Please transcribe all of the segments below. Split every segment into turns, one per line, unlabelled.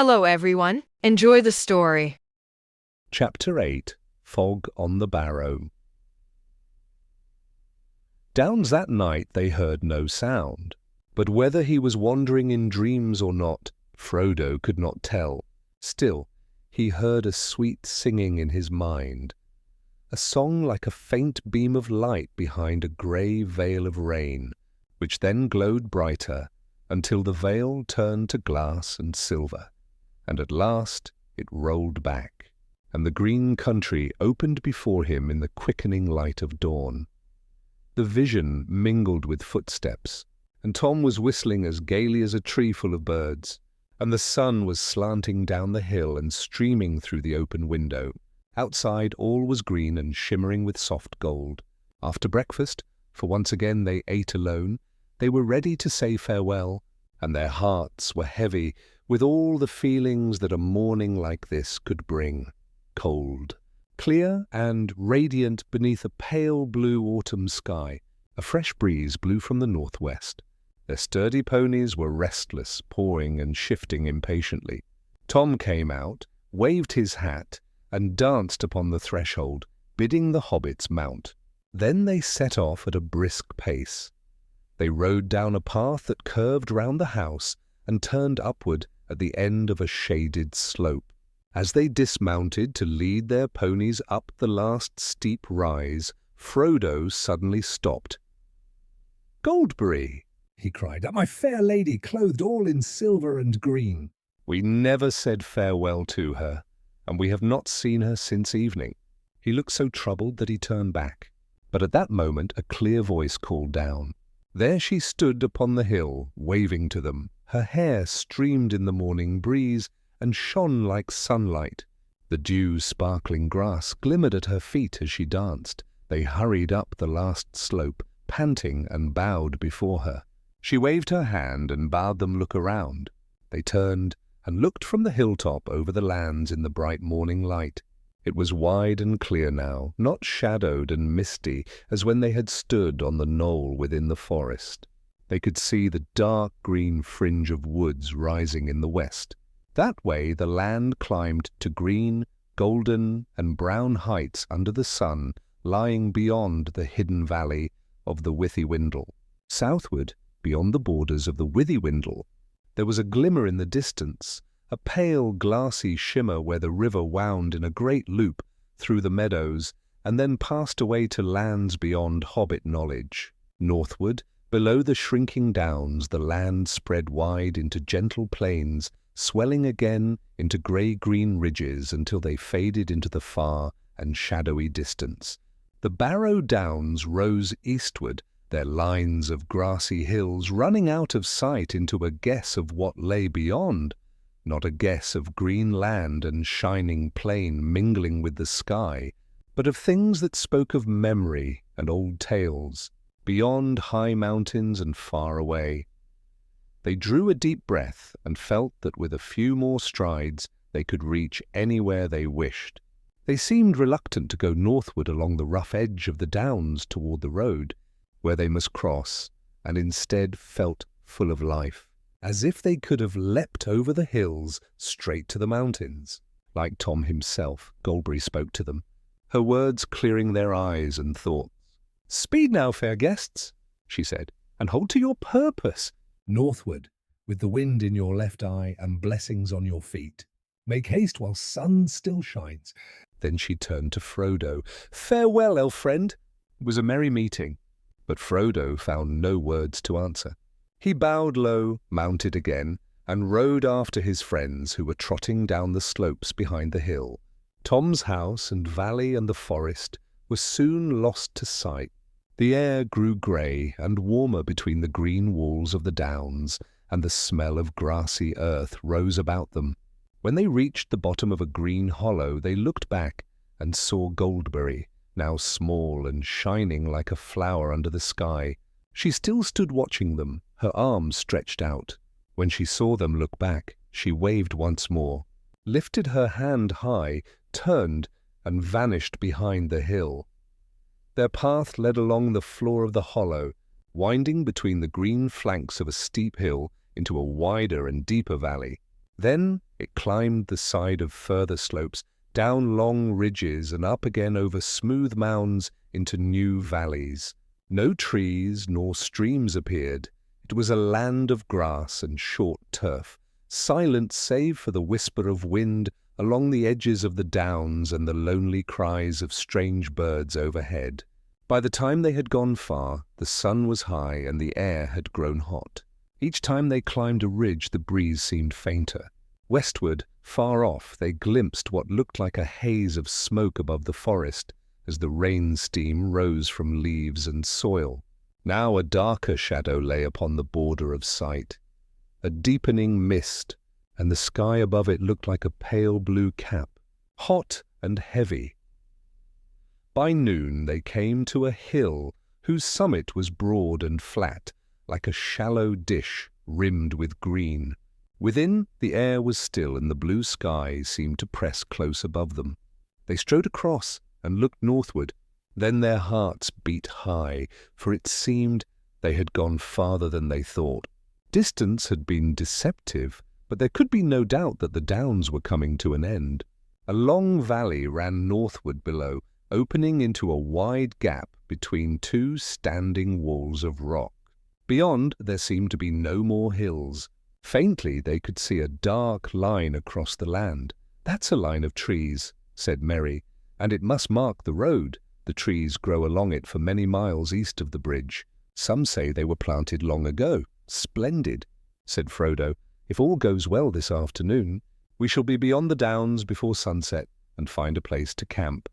Hello, everyone. Enjoy the story.
Chapter 8 Fog on the Barrow. Downs that night they heard no sound, but whether he was wandering in dreams or not, Frodo could not tell. Still, he heard a sweet singing in his mind, a song like a faint beam of light behind a grey veil of rain, which then glowed brighter until the veil turned to glass and silver, and at last it rolled back, and the green country opened before him in the quickening light of dawn. The vision mingled with footsteps, and Tom was whistling as gaily as a tree full of birds, and the sun was slanting down the hill and streaming through the open window. Outside all was green and shimmering with soft gold. After breakfast, for once again they ate alone, they were ready to say farewell, and their hearts were heavy with all the feelings that a morning like this could bring. Cold, clear and radiant beneath a pale blue autumn sky, a fresh breeze blew from the northwest. Their sturdy ponies were restless, pawing and shifting impatiently. Tom came out, waved his hat, and danced upon the threshold, bidding the hobbits mount. Then they set off at a brisk pace. They rode down a path that curved round the house and turned upward at the end of a shaded slope. As they dismounted to lead their ponies up the last steep rise, Frodo suddenly stopped. "Goldberry!" he cried, "my fair lady, clothed all in silver and green." "We never said farewell to her, and we have not seen her since evening." He looked so troubled that he turned back. But at that moment a clear voice called down. There she stood upon the hill, waving to them. Her hair streamed in the morning breeze and shone like sunlight. The dew-sparkling grass glimmered at her feet as she danced. They hurried up the last slope, panting, and bowed before her. She waved her hand and bade them look around. They turned and looked from the hilltop over the lands in the bright morning light. It was wide and clear now, not shadowed and misty as when they had stood on the knoll within the forest. They could see the dark green fringe of woods rising in the west. That way the land climbed to green, golden, and brown heights under the sun, lying beyond the hidden valley of the Withywindle. Southward, beyond the borders of the Withywindle, there was a glimmer in the distance, a pale glassy shimmer where the river wound in a great loop through the meadows and then passed away to lands beyond hobbit knowledge. Northward, below the shrinking downs, the land spread wide into gentle plains, swelling again into grey-green ridges until they faded into the far and shadowy distance. The Barrow-Downs rose eastward, their lines of grassy hills running out of sight into a guess of what lay beyond. Not a guess of green land and shining plain mingling with the sky, but of things that spoke of memory and old tales, beyond high mountains and far away. They drew a deep breath and felt that with a few more strides they could reach anywhere they wished. They seemed reluctant to go northward along the rough edge of the downs toward the road, where they must cross, and instead felt full of life, as if they could have leapt over the hills straight to the mountains. Like Tom himself, Goldberry spoke to them, her words clearing their eyes and thoughts. "Speed now, fair guests," she said, "and hold to your purpose. Northward, with the wind in your left eye and blessings on your feet. Make haste while sun still shines." Then she turned to Frodo. "Farewell, elf friend." It was a merry meeting, but Frodo found no words to answer. He bowed low, mounted again, and rode after his friends who were trotting down the slopes behind the hill. Tom's house and valley and the forest were soon lost to sight. The air grew grey and warmer between the green walls of the downs, and the smell of grassy earth rose about them. When they reached the bottom of a green hollow, they looked back and saw Goldberry, now small and shining like a flower under the sky. She still stood watching them, her arms stretched out. When she saw them look back, she waved once more, lifted her hand high, turned, and vanished behind the hill. Their path led along the floor of the hollow, winding between the green flanks of a steep hill into a wider and deeper valley. Then it climbed the side of further slopes, down long ridges and up again over smooth mounds into new valleys. No trees nor streams appeared. It was a land of grass and short turf, silent save for the whisper of wind along the edges of the downs and the lonely cries of strange birds overhead. By the time they had gone far, the sun was high and the air had grown hot. Each time they climbed a ridge, the breeze seemed fainter. Westward, far off, they glimpsed what looked like a haze of smoke above the forest as the rain steam rose from leaves and soil. Now a darker shadow lay upon the border of sight, a deepening mist, and the sky above it looked like a pale blue cap, hot and heavy. By noon they came to a hill whose summit was broad and flat, like a shallow dish rimmed with green. Within, the air was still and the blue sky seemed to press close above them. They strode across and looked northward. Then their hearts beat high, for it seemed they had gone farther than they thought. Distance had been deceptive, but there could be no doubt that the downs were coming to an end. A long valley ran northward below, opening into a wide gap between two standing walls of rock. Beyond, there seemed to be no more hills. Faintly, they could see a dark line across the land. "That's a line of trees," said Merry, "and it must mark the road. The trees grow along it for many miles east of the bridge. Some say they were planted long ago." "Splendid," said Frodo. "If all goes well this afternoon, we shall be beyond the downs before sunset and find a place to camp."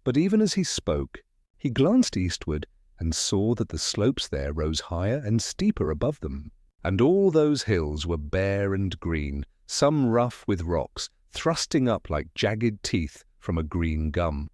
But even as he spoke, he glanced eastward and saw that the slopes there rose higher and steeper above them, and all those hills were bare and green, some rough with rocks, thrusting up like jagged teeth from a green gum.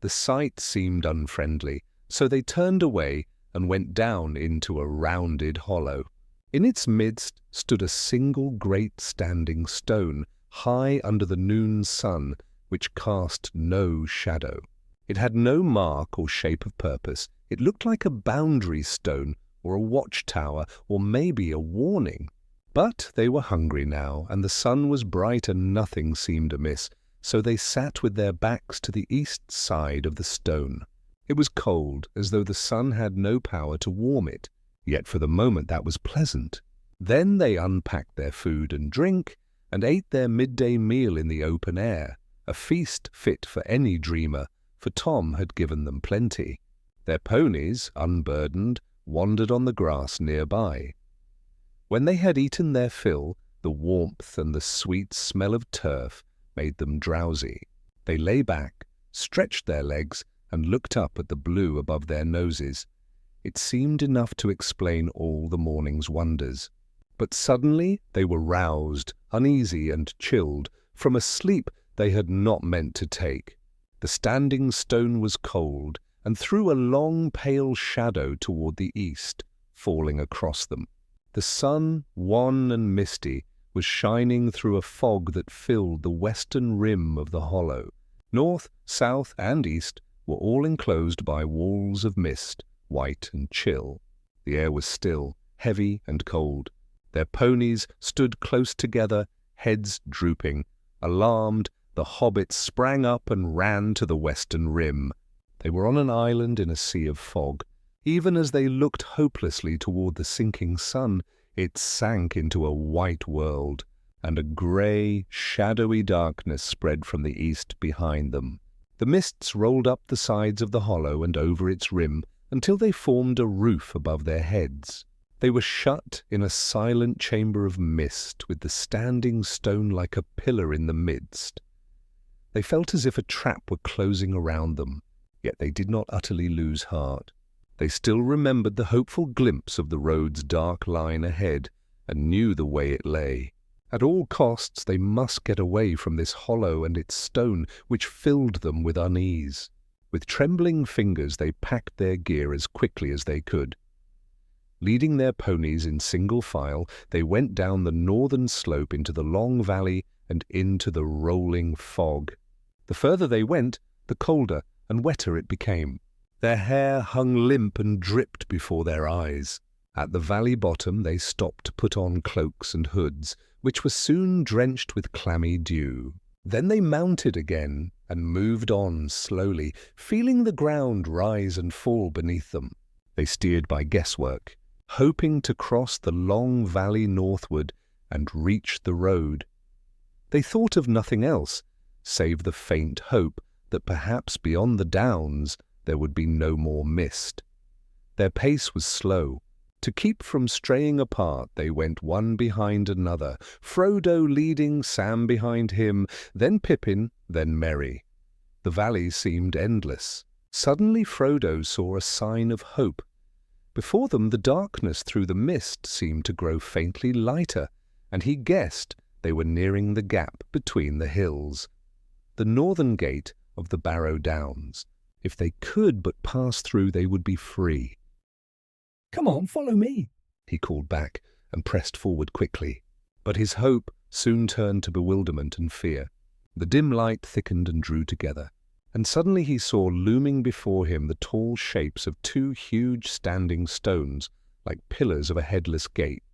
The sight seemed unfriendly, so they turned away and went down into a rounded hollow. In its midst stood a single great standing stone, high under the noon sun, which cast no shadow. It had no mark or shape of purpose. It looked like a boundary stone or a watchtower or maybe a warning. But they were hungry now, and the sun was bright and nothing seemed amiss, so they sat with their backs to the east side of the stone. It was cold, as though the sun had no power to warm it, yet for the moment that was pleasant. Then they unpacked their food and drink, and ate their midday meal in the open air, a feast fit for any dreamer, for Tom had given them plenty. Their ponies, unburdened, wandered on the grass nearby. When they had eaten their fill, the warmth and the sweet smell of turf made them drowsy. They lay back, stretched their legs, and looked up at the blue above their noses. It seemed enough to explain all the morning's wonders. But suddenly they were roused, uneasy and chilled, from a sleep they had not meant to take. The standing stone was cold, and threw a long pale shadow toward the east, falling across them. The sun, wan and misty, was shining through a fog that filled the western rim of the hollow. North, south, and east were all enclosed by walls of mist, white and chill. The air was still, heavy and cold. Their ponies stood close together, heads drooping. Alarmed, the hobbits sprang up and ran to the western rim. They were on an island in a sea of fog. Even as they looked hopelessly toward the sinking sun, it sank into a white world, and a grey, shadowy darkness spread from the east behind them. The mists rolled up the sides of the hollow and over its rim until they formed a roof above their heads. They were shut in a silent chamber of mist, with the standing stone like a pillar in the midst. They felt as if a trap were closing around them, yet they did not utterly lose heart. They still remembered the hopeful glimpse of the road's dark line ahead, and knew the way it lay. At all costs they must get away from this hollow and its stone, which filled them with unease. With trembling fingers they packed their gear as quickly as they could. Leading their ponies in single file, they went down the northern slope into the long valley and into the rolling fog. The further they went, the colder and wetter it became. Their hair hung limp and dripped before their eyes. At the valley bottom they stopped to put on cloaks and hoods, which were soon drenched with clammy dew. Then they mounted again and moved on slowly, feeling the ground rise and fall beneath them. They steered by guesswork, hoping to cross the long valley northward and reach the road. They thought of nothing else, save the faint hope that perhaps beyond the downs there would be no more mist. Their pace was slow. To keep from straying apart, they went one behind another, Frodo leading, Sam behind him, then Pippin, then Merry. The valley seemed endless. Suddenly Frodo saw a sign of hope. Before them the darkness through the mist seemed to grow faintly lighter, and he guessed they were nearing the gap between the hills, the northern gate of the Barrow-Downs. If they could but pass through, they would be free.
"Come on, follow me,"
he called back and pressed forward quickly. But his hope soon turned to bewilderment and fear. The dim light thickened and drew together, and suddenly he saw looming before him the tall shapes of two huge standing stones, like pillars of a headless gate.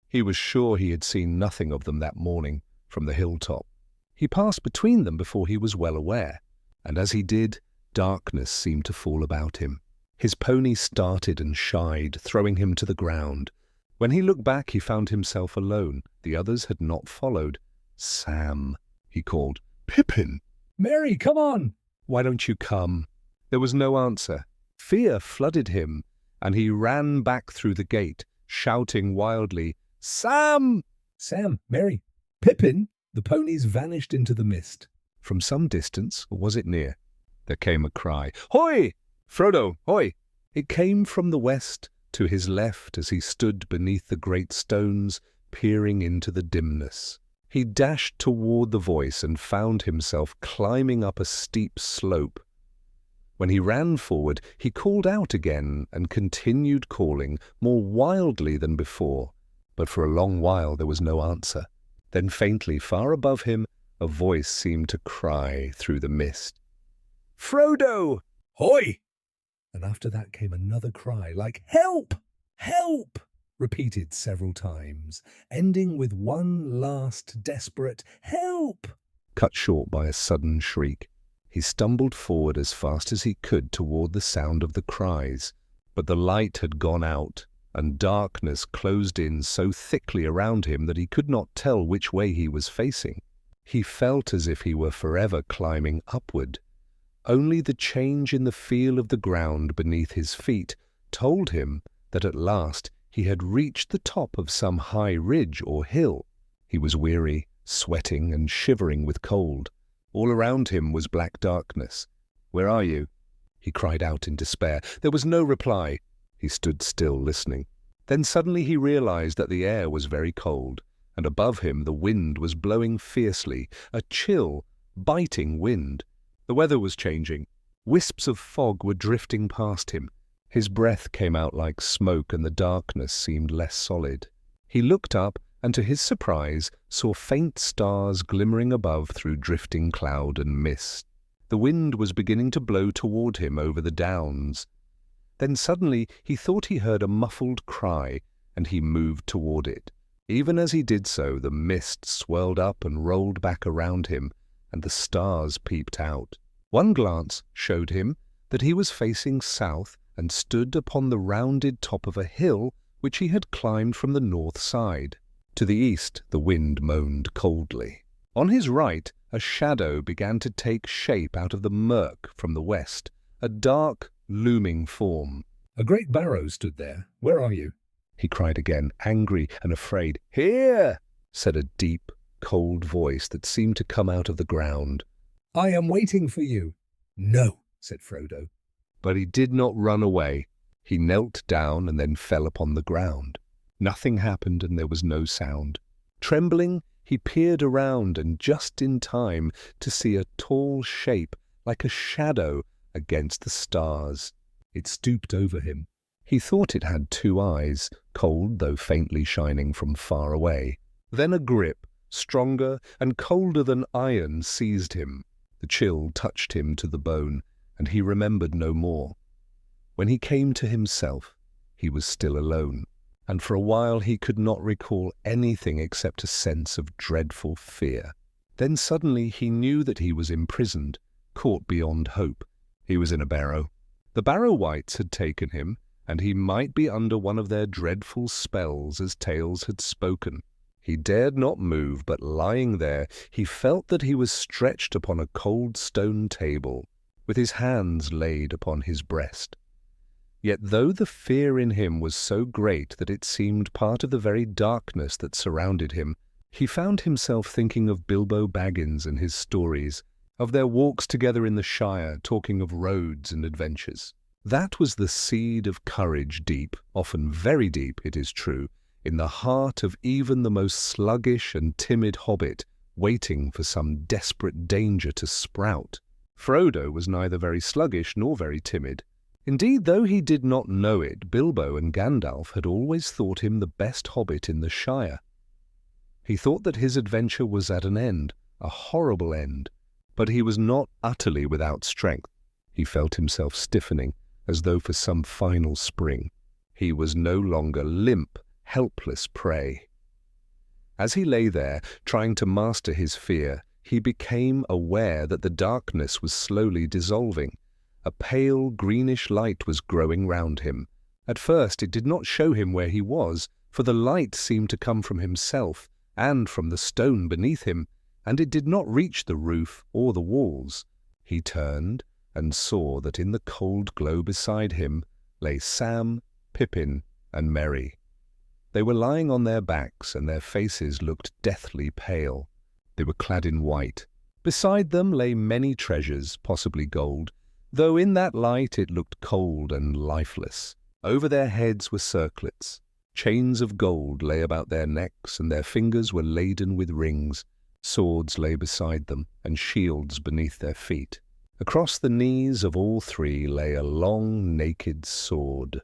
He was sure he had seen nothing of them that morning from the hilltop. He passed between them before he was well aware, and as he did, darkness seemed to fall about him. His pony started and shied, throwing him to the ground. When he looked back, he found himself alone. The others had not followed. "Sam," he called. "Pippin!"
"Merry, come on!"
"Why don't you come?" There was no answer. Fear flooded him, and he ran back through the gate, shouting wildly, "Sam!"
"Sam, Merry, Pippin!" The ponies vanished into the mist.
From some distance, or was it near, there came a cry. "Hoy! Frodo, hoy!" It came from the west to his left as he stood beneath the great stones, peering into the dimness. He dashed toward the voice and found himself climbing up a steep slope. When he ran forward, he called out again and continued calling, more wildly than before. But for a long while there was no answer. Then faintly, far above him, a voice seemed to cry through the mist. "Frodo!"
"Hoy!" And after that came another cry, like "Help! Help!" repeated several times, ending with one last desperate "Help!"
cut short by a sudden shriek. He stumbled forward as fast as he could toward the sound of the cries, but the light had gone out, and darkness closed in so thickly around him that he could not tell which way he was facing. He felt as if he were forever climbing upward. Only the change in the feel of the ground beneath his feet told him that at last he had reached the top of some high ridge or hill. He was weary, sweating, and shivering with cold. All around him was black darkness. "Where are you?" he cried out in despair. There was no reply. He stood still, listening. Then suddenly he realized that the air was very cold, and above him the wind was blowing fiercely, a chill, biting wind. The weather was changing. Wisps of fog were drifting past him. His breath came out like smoke, and the darkness seemed less solid. He looked up, and to his surprise saw faint stars glimmering above through drifting cloud and mist. The wind was beginning to blow toward him over the downs. Then suddenly he thought he heard a muffled cry, and he moved toward it. Even as he did so, the mist swirled up and rolled back around him, and the stars peeped out. One glance showed him that he was facing south and stood upon the rounded top of a hill which he had climbed from the north side. To the east the wind moaned coldly. On his right a shadow began to take shape out of the murk from the west, a dark, looming form.
"A great barrow stood there. Where are you?"
he cried again, angry and afraid. "Here!" said a deep, cold voice that seemed to come out of the ground.
"I am waiting for you." "No," said Frodo.
But he did not run away. He knelt down and then fell upon the ground. Nothing happened, and there was no sound. Trembling, he peered around, and just in time to see a tall shape like a shadow against the stars. It stooped over him. He thought it had two eyes, cold though faintly shining from far away. Then a grip, stronger and colder than iron, seized him. The chill touched him to the bone, and he remembered no more. When he came to himself, he was still alone, and for a while he could not recall anything except a sense of dreadful fear. Then suddenly he knew that he was imprisoned, caught beyond hope. He was in a barrow. The Barrow-wights had taken him, and he might be under one of their dreadful spells as tales had spoken. He dared not move, but lying there, he felt that he was stretched upon a cold stone table, with his hands laid upon his breast. Yet though the fear in him was so great that it seemed part of the very darkness that surrounded him, he found himself thinking of Bilbo Baggins and his stories, of their walks together in the Shire, talking of roads and adventures. That was the seed of courage deep, often very deep, it is true, in the heart of even the most sluggish and timid hobbit, waiting for some desperate danger to sprout. Frodo was neither very sluggish nor very timid. Indeed, though he did not know it, Bilbo and Gandalf had always thought him the best hobbit in the Shire. He thought that his adventure was at an end, a horrible end, but he was not utterly without strength. He felt himself stiffening, as though for some final spring. He was no longer limp, helpless prey. As he lay there, trying to master his fear, he became aware that the darkness was slowly dissolving. A pale greenish light was growing round him. At first it did not show him where he was, for the light seemed to come from himself and from the stone beneath him, and it did not reach the roof or the walls. He turned and saw that in the cold glow beside him lay Sam, Pippin, and Merry. They were lying on their backs, and their faces looked deathly pale. They were clad in white. Beside them lay many treasures, possibly gold, though in that light it looked cold and lifeless. Over their heads were circlets. Chains of gold lay about their necks, and their fingers were laden with rings. Swords lay beside them, and shields beneath their feet. Across the knees of all three lay a long, naked sword.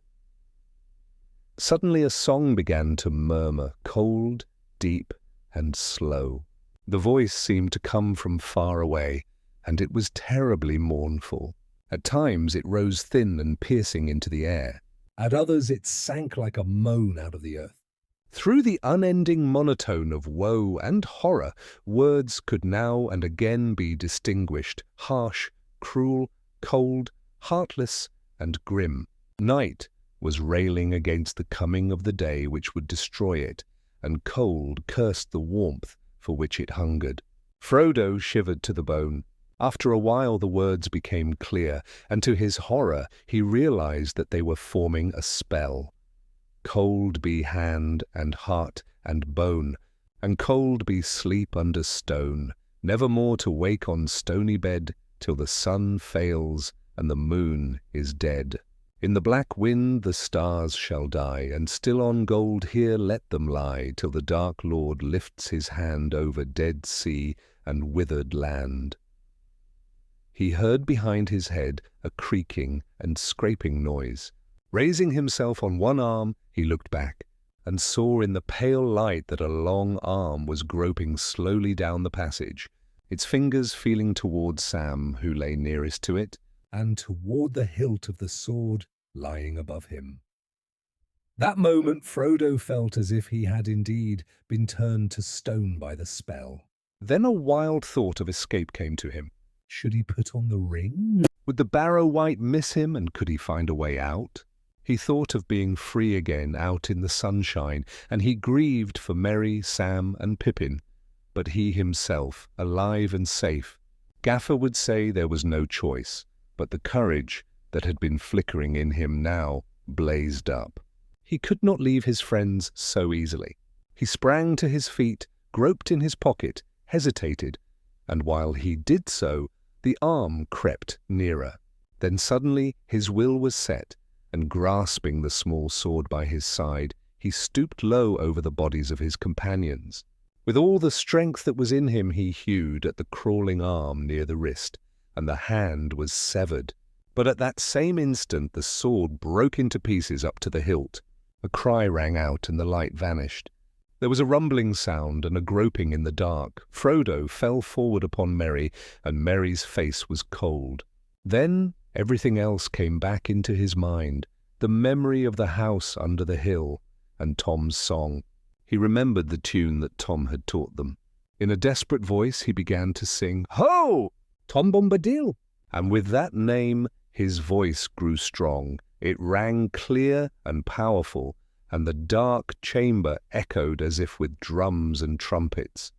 Suddenly a song began to murmur, cold, deep, and slow. The voice seemed to come from far away, and it was terribly mournful. At times it rose thin and piercing into the air.
At others it sank like a moan out of the earth.
Through the unending monotone of woe and horror, words could now and again be distinguished, harsh, cruel, cold, heartless, and grim. Night was railing against the coming of the day which would destroy it, and cold cursed the warmth for which it hungered. Frodo shivered to the bone. After a while the words became clear, and to his horror he realized that they were forming a spell. Cold be hand and heart and bone, and cold be sleep under stone, nevermore to wake on stony bed till the sun fails and the moon is dead. In the black wind the stars shall die, and still on gold here let them lie, till the dark Lord lifts his hand over dead sea and withered land. He heard behind his head a creaking and scraping noise. Raising himself on one arm, he looked back, and saw in the pale light that a long arm was groping slowly down the passage, its fingers feeling toward Sam, who lay nearest to it,
and toward the hilt of the sword lying above him. That moment Frodo felt as if he had indeed been turned to stone by the spell.
Then a wild thought of escape came to him.
Should he put on the ring?
Would the Barrow-wight miss him, and could he find a way out? He thought of being free again out in the sunshine, and he grieved for Merry, Sam, and Pippin. But he himself, alive and safe, Gaffer would say there was no choice, but the courage that had been flickering in him now blazed up. He could not leave his friends so easily. He sprang to his feet, groped in his pocket, hesitated, and while he did so, the arm crept nearer. Then suddenly his will was set, and grasping the small sword by his side, he stooped low over the bodies of his companions. With all the strength that was in him he hewed at the crawling arm near the wrist, and the hand was severed. But at that same instant the sword broke into pieces up to the hilt. A cry rang out, and the light vanished. There was a rumbling sound and a groping in the dark. Frodo fell forward upon Merry, and Merry's face was cold. Then everything else came back into his mind, the memory of the house under the hill, and Tom's song. He remembered the tune that Tom had taught them. In a desperate voice, he began to sing, "Ho! Tom Bombadil!" And with that name, his voice grew strong. It rang clear and powerful, and the dark chamber echoed as if with drums and trumpets.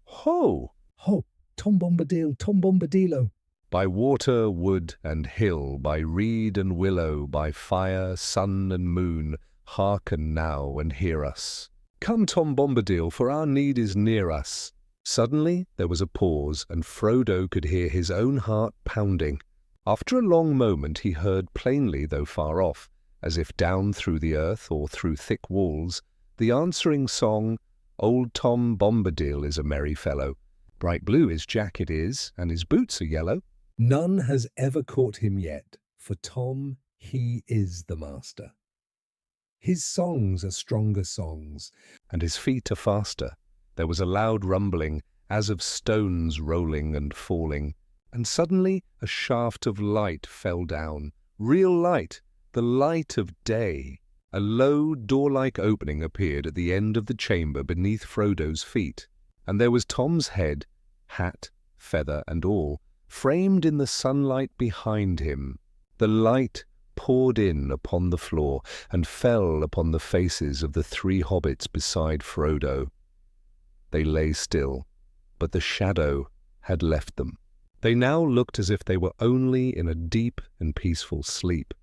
Ho!
Ho! Tom Bombadil, Tom Bombadilo.
By water, wood, and hill, by reed and willow, by fire, sun, and moon, hearken now and hear us. Come, Tom Bombadil, for our need is near us. Suddenly there was a pause, and Frodo could hear his own heart pounding. After a long moment he heard plainly, though far off, as if down through the earth or through thick walls, the answering song, "Old Tom Bombadil is a merry fellow. Bright blue his jacket is, and his boots are yellow."
None has ever caught him yet, for Tom, he is the master. His songs are stronger songs,
And his feet are faster. There was a loud rumbling, as of stones rolling and falling, and suddenly a shaft of light fell down. Real light, the light of day. A low, door-like opening appeared at the end of the chamber beneath Frodo's feet, and there was Tom's head, hat, feather, and all, framed in the sunlight behind him. The light poured in upon the floor and fell upon the faces of the three hobbits beside Frodo. They lay still, but the shadow had left them. They now looked as if they were only in a deep and peaceful sleep.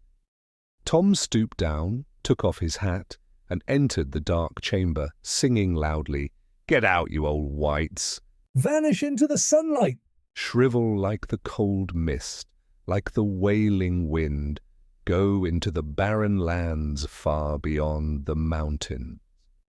Tom stooped down, took off his hat, and entered the dark chamber, singing loudly, "Get out, you old wights!
Vanish into the sunlight!
Shrivel like the cold mist, like the wailing wind. Go into the barren lands far beyond the mountain.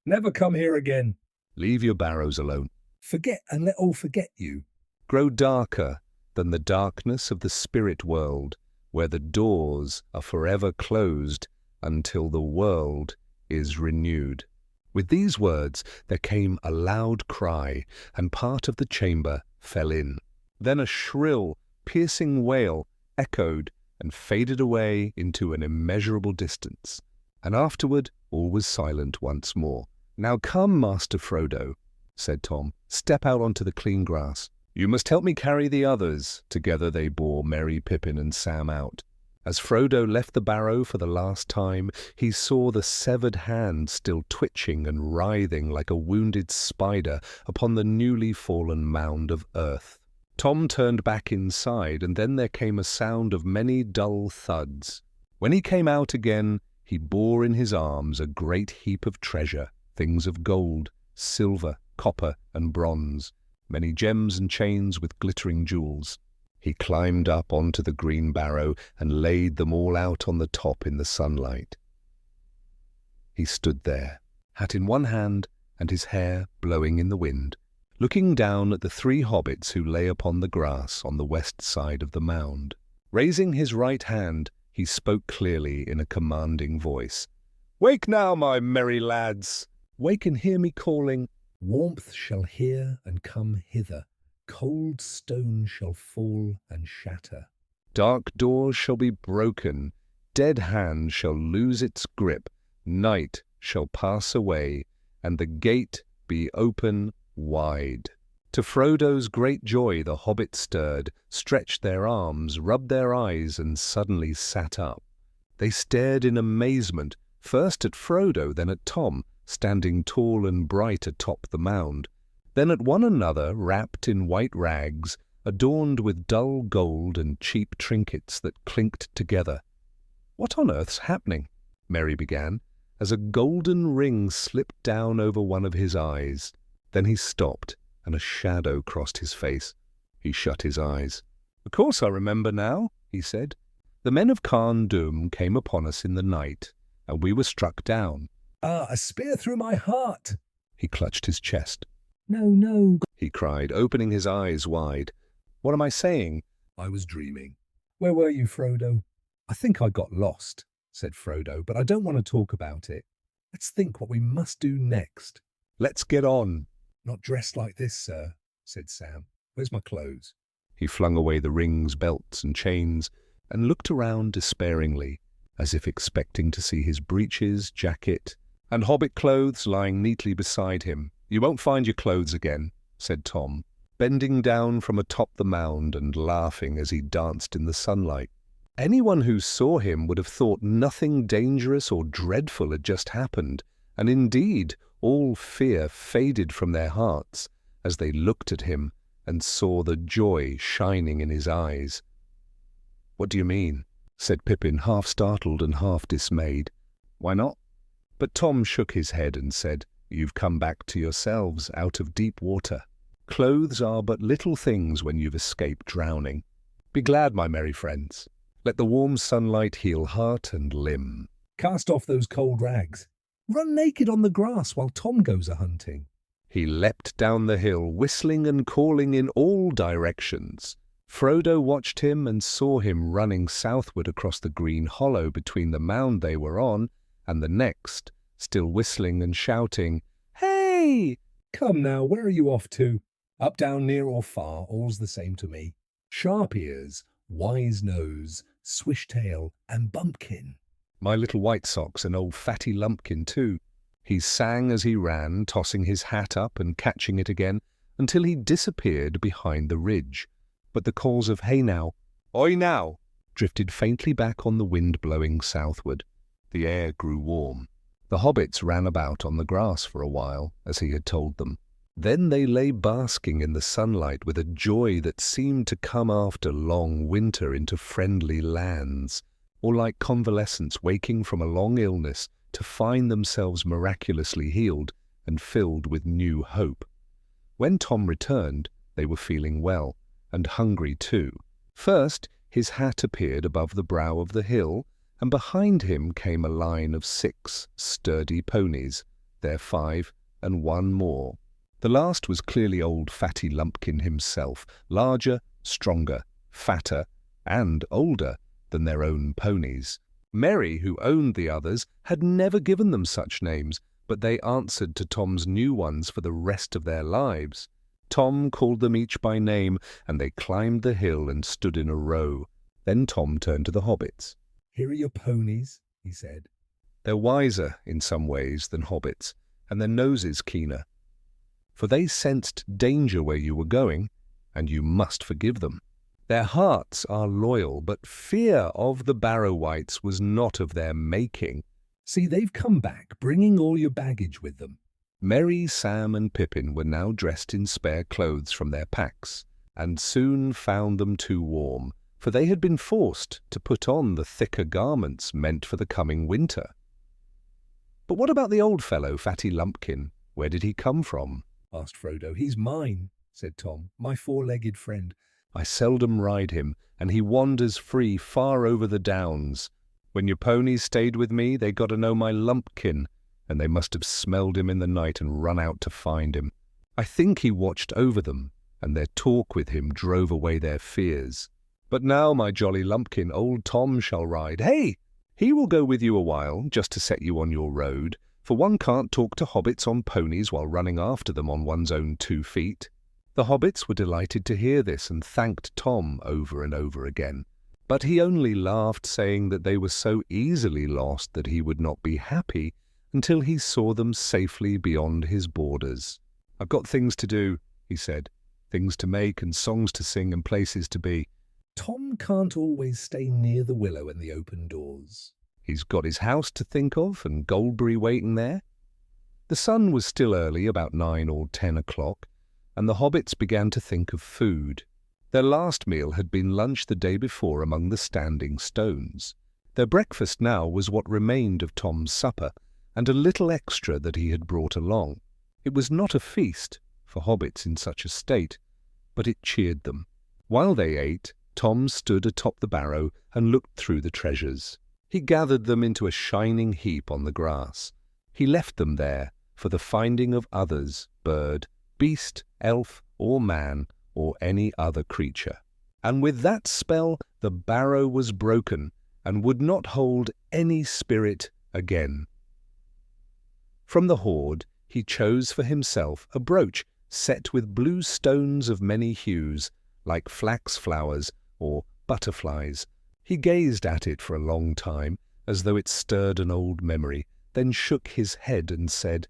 Never come here again!
Leave your barrows alone.
Forget and let all forget you!"
Grow darker than the darkness of the spirit world, where the doors are forever closed until the world is renewed. With these words there came a loud cry, and part of the chamber fell in. Then a shrill, piercing wail echoed and faded away into an immeasurable distance, and afterward all was silent once more. "Now come, Master Frodo," said Tom. "Step out onto the clean grass. You must help me carry the others." Together they bore Merry, Pippin, and Sam out. As Frodo left the barrow for the last time, he saw the severed hand still twitching and writhing like a wounded spider upon the newly fallen mound of earth. Tom turned back inside, and then there came a sound of many dull thuds. When he came out again, he bore in his arms a great heap of treasure, things of gold, silver, copper, and bronze, many gems and chains with glittering jewels. He climbed up onto the green barrow and laid them all out on the top in the sunlight. He stood there, hat in one hand and his hair blowing in the wind, looking down at the three hobbits who lay upon the grass on the west side of the mound. Raising his right hand, he spoke clearly in a commanding voice. "Wake now, my merry lads! Wake and hear me calling.
Warmth shall hear and come hither. Cold stone shall fall and shatter.
Dark doors shall be broken. Dead hand shall lose its grip. Night shall pass away, and the gate be open wide." To Frodo's great joy the hobbits stirred, stretched their arms, rubbed their eyes, and suddenly sat up. They stared in amazement, first at Frodo, then at Tom, standing tall and bright atop the mound, then at one another wrapped in white rags, adorned with dull gold and cheap trinkets that clinked together. "What on earth's happening?" Merry began, as a golden ring slipped down over one of his eyes. Then he stopped, and a shadow crossed his face. He shut his eyes. "Of course I remember now," he said. "The men of Carn Dûm came upon us in the night, and we were struck down."
"Ah, a spear through my heart!"
He clutched his chest.
"No, no!"
he cried, opening his eyes wide. "What am I saying?"
"I was dreaming." "Where were you, Frodo?" "I think I got lost," said Frodo, "but I don't want to talk about it. Let's think what we must do next."
"Let's get on."
"Not dressed like this, sir," said Sam. "Where's my clothes?"
He flung away the rings, belts, and chains, and looked around despairingly, as if expecting to see his breeches, jacket, and hobbit clothes lying neatly beside him. You won't find your clothes again, said Tom, bending down from atop the mound and laughing as he danced in the sunlight. Anyone who saw him would have thought nothing dangerous or dreadful had just happened, and indeed all fear faded from their hearts as they looked at him and saw the joy shining in his eyes. "What do you mean?" said Pippin, half startled and half dismayed. "Why not?" But Tom shook his head and said, "You've come back to yourselves out of deep water. Clothes are but little things when you've escaped drowning. Be glad, my merry friends. Let the warm sunlight heal heart and limb."
Cast off those cold rags. Run naked on the grass while Tom goes a-hunting.
He leapt down the hill, whistling and calling in all directions. Frodo watched him and saw him running southward across the green hollow between the mound they were on and the next, still whistling and shouting, "Hey!"
Come now, where are you off to? Up, down, near or far, all's the same to me. Sharp ears, wise nose, swish tail, and bumpkin.
My little white socks and old fatty lumpkin too. He sang as he ran, tossing his hat up and catching it again, until he disappeared behind the ridge. But the calls of "Hey now," "Oi now," drifted faintly back on the wind blowing southward. The air grew warm. The hobbits ran about on the grass for a while, as he had told them. Then they lay basking in the sunlight with a joy that seemed to come after long winter into friendly lands, or like convalescents waking from a long illness to find themselves miraculously healed and filled with new hope. When Tom returned, they were feeling well, and hungry too. First, his hat appeared above the brow of the hill, and behind him came a line of 6 sturdy ponies, their 5 and 1 more. The last was clearly old fatty Lumpkin himself, larger, stronger, fatter, and older than their own ponies. Merry, who owned the others, had never given them such names, but they answered to Tom's new ones for the rest of their lives. Tom called them each by name, and they climbed the hill and stood in a row. Then Tom turned to the hobbits.
"Here are your ponies," he said.
"They're wiser in some ways than hobbits, and their noses keener. For they sensed danger where you were going, and you must forgive them. Their hearts are loyal, but fear of the Barrow-wights was not of their making."
See, they've come back, bringing all your baggage with them.
Merry, Sam, and Pippin were now dressed in spare clothes from their packs, and soon found them too warm, for they had been forced to put on the thicker garments meant for the coming winter. "But what about the old fellow, Fatty Lumpkin? Where did he come from?"
asked Frodo. "He's mine," said Tom, "my four-legged friend."
"I seldom ride him, and he wanders free far over the downs. When your ponies stayed with me, they got to know my Lumpkin, and they must have smelled him in the night and run out to find him. I think he watched over them, and their talk with him drove away their fears. But now, my jolly Lumpkin, old Tom shall ride. Hey! He will go with you a while, just to set you on your road, for one can't talk to hobbits on ponies while running after them on one's own 2 feet. The hobbits were delighted to hear this and thanked Tom over and over again. But he only laughed, saying that they were so easily lost that he would not be happy until he saw them safely beyond his borders. "I've got things to do," he said, "things to make and songs to sing and places to be."
Tom can't always stay near the willow and the open doors.
He's got his house to think of and Goldberry waiting there. The sun was still early, about 9 or 10 o'clock, and the hobbits began to think of food. Their last meal had been lunch the day before among the standing stones. Their breakfast now was what remained of Tom's supper, and a little extra that he had brought along. It was not a feast for hobbits in such a state, but it cheered them. While they ate, Tom stood atop the barrow and looked through the treasures. He gathered them into a shining heap on the grass. He left them there for the finding of others, bird, beast, elf, or man, or any other creature. And with that spell the barrow was broken and would not hold any spirit again. From the hoard he chose for himself a brooch set with blue stones of many hues, like flax flowers or butterflies. He gazed at it for a long time, as though it stirred an old memory, then shook his head and said,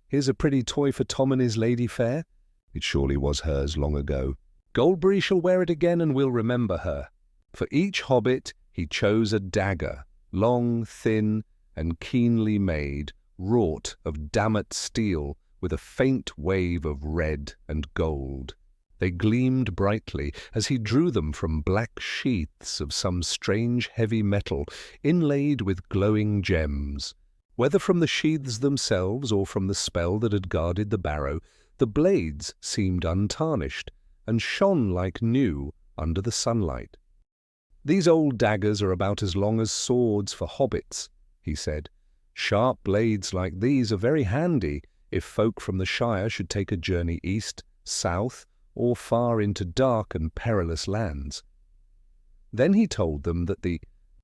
"Here's a pretty toy for Tom and his lady fair." It surely was hers long ago. "Goldberry shall wear it again, and we'll remember her." For each hobbit he chose a dagger, long, thin, and keenly made, wrought of damot steel, with a faint wave of red and gold. They gleamed brightly as he drew them from black sheaths of some strange heavy metal, inlaid with glowing gems. Whether from the sheaths themselves or from the spell that had guarded the barrow, the blades seemed untarnished and shone like new under the sunlight. "These old daggers are about as long as swords for hobbits," he said. "Sharp blades like these are very handy if folk from the Shire should take a journey east, south, or far into dark and perilous lands." Then he told them that the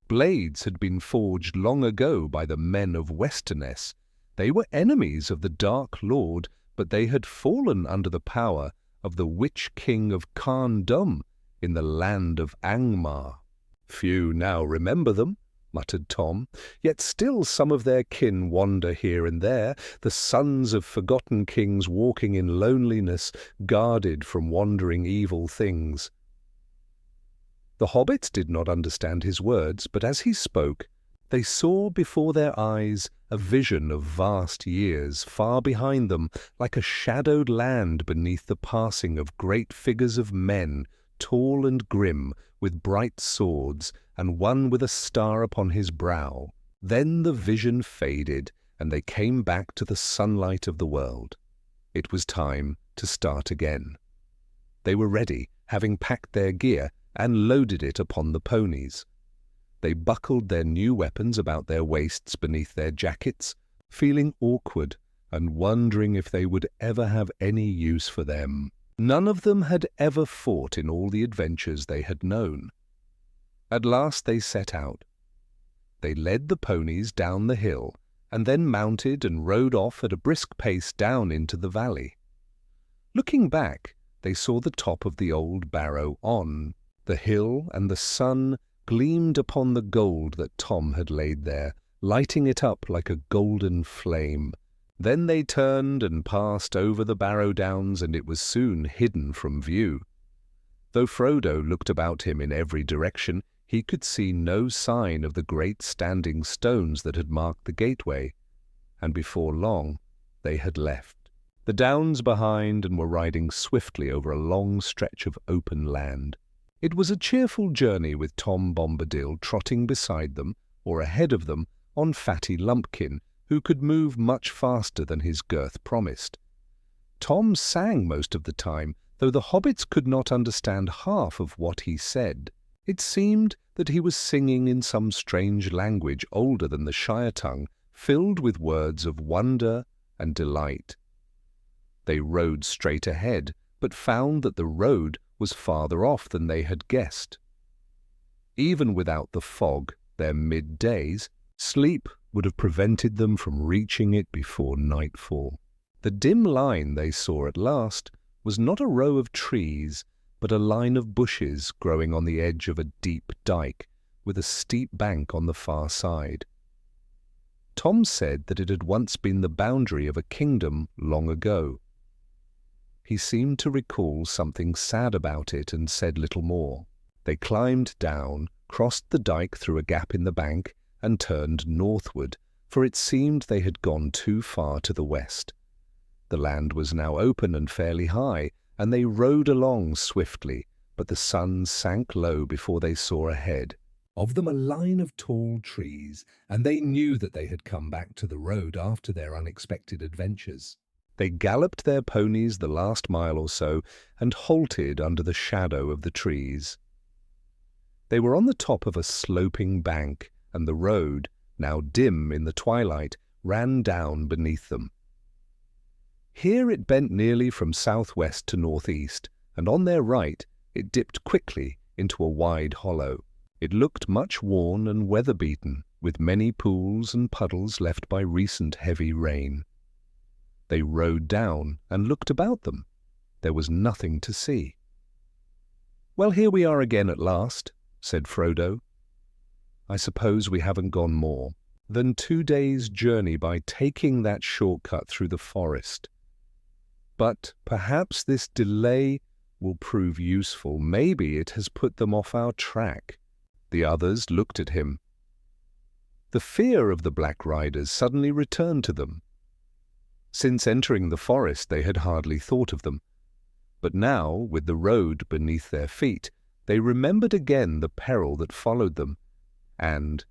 blades had been forged long ago by the men of Westerness. They were enemies of the Dark Lord, but they had fallen under the power of the Witch King of Carn-Dum in the land of Angmar. "Few now remember them," muttered Tom, "yet still some of their kin wander here and there, the sons of forgotten kings walking in loneliness, guarded from wandering evil things." The hobbits did not understand his words, but as he spoke, they saw before their eyes a vision of vast years far behind them, like a shadowed land beneath the passing of great figures of men, tall and grim, with bright swords, and one with a star upon his brow. Then the vision faded, and they came back to the sunlight of the world. It was time to start again. They were ready, having packed their gear and loaded it upon the ponies. They buckled their new weapons about their waists beneath their jackets, feeling awkward and wondering if they would ever have any use for them. None of them had ever fought in all the adventures they had known. At last they set out. They led the ponies down the hill, and then mounted and rode off at a brisk pace down into the valley. Looking back, they saw the top of the old barrow on. The hill and the sun gleamed upon the gold that Tom had laid there, lighting it up like a golden flame. Then they turned and passed over the Barrow-Downs, and it was soon hidden from view. Though Frodo looked about him in every direction, he could see no sign of the great standing stones that had marked the gateway, and before long they had left the downs behind and were riding swiftly over a long stretch of open land. It was a cheerful journey with Tom Bombadil trotting beside them, or ahead of them, on Fatty Lumpkin, who could move much faster than his girth promised. Tom sang most of the time, though the hobbits could not understand half of what he said. It seemed that he was singing in some strange language older than the Shire tongue, filled with words of wonder and delight. They rode straight ahead, but found that the road was farther off than they had guessed. Even without the fog, their middays, sleep would have prevented them from reaching it before nightfall. The dim line they saw at last was not a row of trees, but a line of bushes growing on the edge of a deep dike, with a steep bank on the far side. Tom said that it had once been the boundary of a kingdom long ago. He seemed to recall something sad about it and said little more. They climbed down, crossed the dike through a gap in the bank, and turned northward, for it seemed they had gone too far to the west. The land was now open and fairly high, and they rode along swiftly, but the sun sank low before they saw ahead.
Of them a line of tall trees, and they knew that they had come back to the road after their unexpected adventures.
They galloped their ponies the last mile or so, and halted under the shadow of the trees. They were on the top of a sloping bank, and the road, now dim in the twilight, ran down beneath them. Here it bent nearly from southwest to northeast, and on their right it dipped quickly into a wide hollow. It looked much worn and weather-beaten, with many pools and puddles left by recent heavy rain. They rode down and looked about them. There was nothing to see. "Well, here we are again at last," said Frodo. "I suppose we haven't gone more." than 2 days' journey by taking that shortcut through the forest. But perhaps this delay will prove useful. Maybe it has put them off our track." The others looked at him. The fear of the Black Riders suddenly returned to them. Since entering the forest they had hardly thought of them. But now, with the road beneath their feet, they remembered again the peril that followed them, and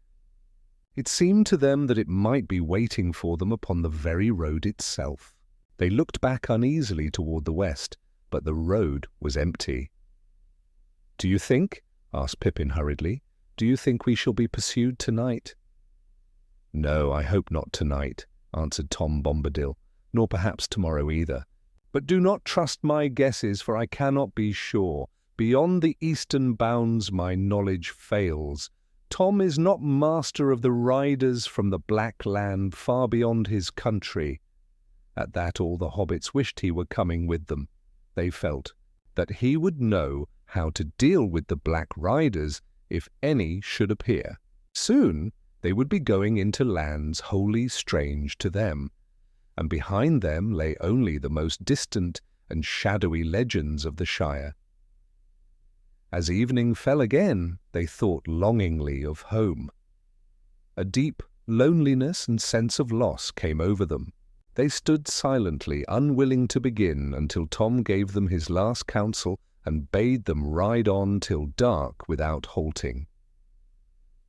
it seemed to them that it might be waiting for them upon the very road itself. They looked back uneasily toward the west, but the road was empty. "Do you think," asked Pippin hurriedly, "do you think we shall be pursued tonight?" "No, I hope not tonight," answered Tom Bombadil, "nor perhaps tomorrow either. But do not trust my guesses, for I cannot be sure. Beyond the eastern bounds my knowledge fails. Tom is not master of the riders from the Black Land far beyond his country." At that all the hobbits wished he were coming with them. They felt that he would know how to deal with the Black Riders if any should appear. Soon they would be going into lands wholly strange to them, and behind them lay only the most distant and shadowy legends of the Shire. As evening fell again, they thought longingly of home. A deep loneliness and sense of loss came over them. They stood silently, unwilling to begin, until Tom gave them his last counsel and bade them ride on till dark without halting.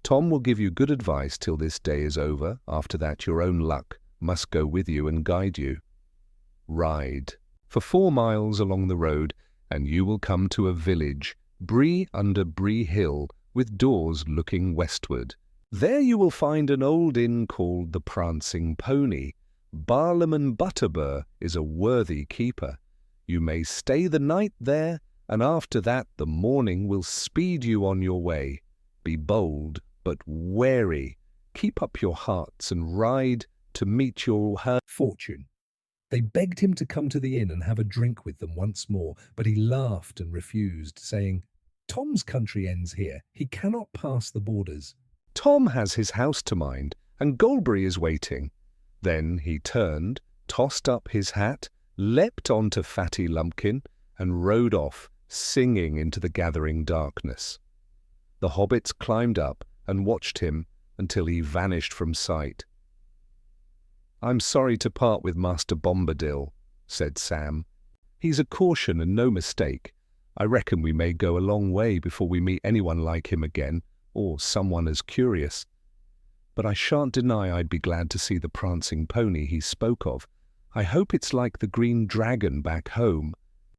"Tom will give you good advice till this day is over. After that your own luck must go with you and guide you. Ride for 4 miles along the road, and you will come to a village, Bree under Bree Hill, with doors looking westward. There you will find an old inn called the Prancing Pony. Barlaam Butterbur is a worthy keeper. You may stay the night there, and after that the morning will speed you on your way. Be bold, but wary. Keep up your hearts and ride to meet your
fortune. They begged him to come to the inn and have a drink with them once more, but he laughed and refused, saying, "Tom's country ends here. He cannot pass the borders.
Tom has his house to mind, and Goldberry is waiting." Then he turned, tossed up his hat, leapt onto Fatty Lumpkin, and rode off, singing into the gathering darkness. The hobbits climbed up and watched him until he vanished from sight. "I'm sorry to part with Master Bombadil," said Sam. "He's a caution and no mistake. I reckon we may go a long way before we meet anyone like him again, or someone as curious. But I shan't deny I'd be glad to see the prancing pony he spoke of. I hope it's like the green dragon back home.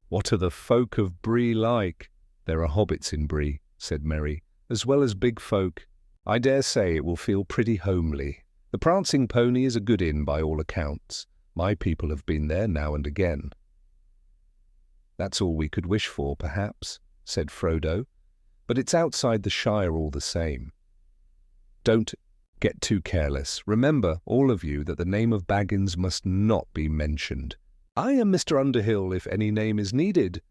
What are the folk of Bree like?" "There are hobbits in Bree," said Merry, "as well as big folk. I dare say it will feel pretty homely. The Prancing Pony is a good inn by all accounts. My people have been there now and again." "That's all we could wish for, perhaps," said Frodo, "but it's outside the Shire all the same. Don't get too careless. Remember, all of you, that the name of Baggins must not be mentioned. I am Mr. Underhill if any name is needed."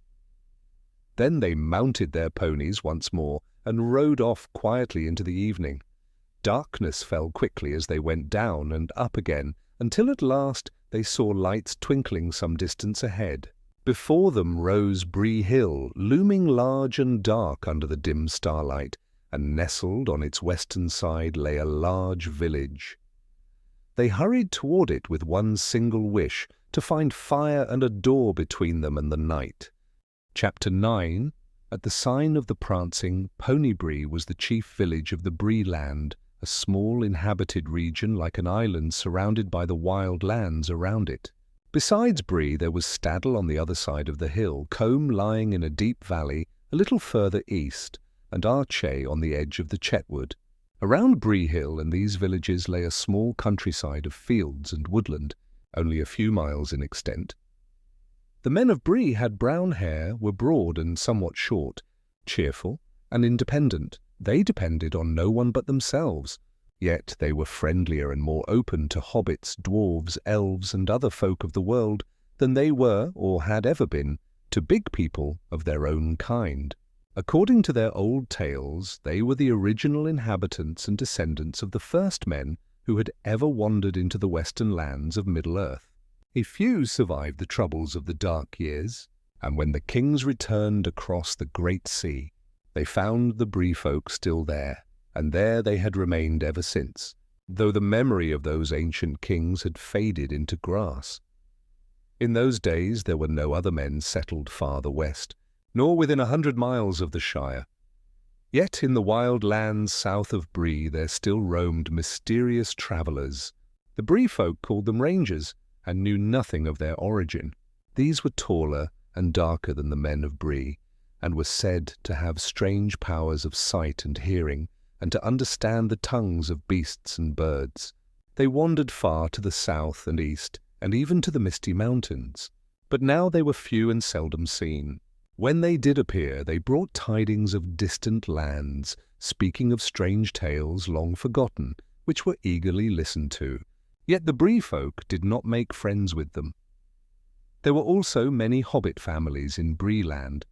Then they mounted their ponies once more and rode off quietly into the evening. Darkness fell quickly as they went down and up again, until at last they saw lights twinkling some distance ahead. Before them rose Bree Hill, looming large and dark under the dim starlight, and nestled on its western side lay a large village. They hurried toward it with one single wish, to find fire and a door between them and the night. Chapter 9. At the sign of the Prancing, Ponybree was the chief village of the Bree land, a small inhabited region like an island surrounded by the wild lands around it. Besides Bree there was Staddle on the other side of the hill, Combe lying in a deep valley a little further east, and Archay on the edge of the Chetwood. Around Bree Hill and these villages lay a small countryside of fields and woodland, only a few miles in extent. The men of Bree had brown hair, were broad and somewhat short, cheerful and independent. They depended on no one but themselves, yet they were friendlier and more open to hobbits, dwarves, elves, and other folk of the world than they were or had ever been to big people of their own kind. According to their old tales, they were the original inhabitants and descendants of the first men who had ever wandered into the western lands of Middle-earth. A few survived the troubles of the Dark Years, and when the kings returned across the Great Sea, they found the Bree folk still there, and there they had remained ever since, though the memory of those ancient kings had faded into grass. In those days there were no other men settled farther west, nor within 100 miles of the Shire. Yet in the wild lands south of Bree there still roamed mysterious travellers. The Bree folk called them rangers, and knew nothing of their origin. These were taller and darker than the men of Bree, and were said to have strange powers of sight and hearing, and to understand the tongues of beasts and birds. They wandered far to the south and east, and even to the misty mountains, but now they were few and seldom seen. When they did appear, they brought tidings of distant lands, speaking of strange tales long forgotten, which were eagerly listened to. Yet the Bree folk did not make friends with them. There were also many hobbit families in Breeland,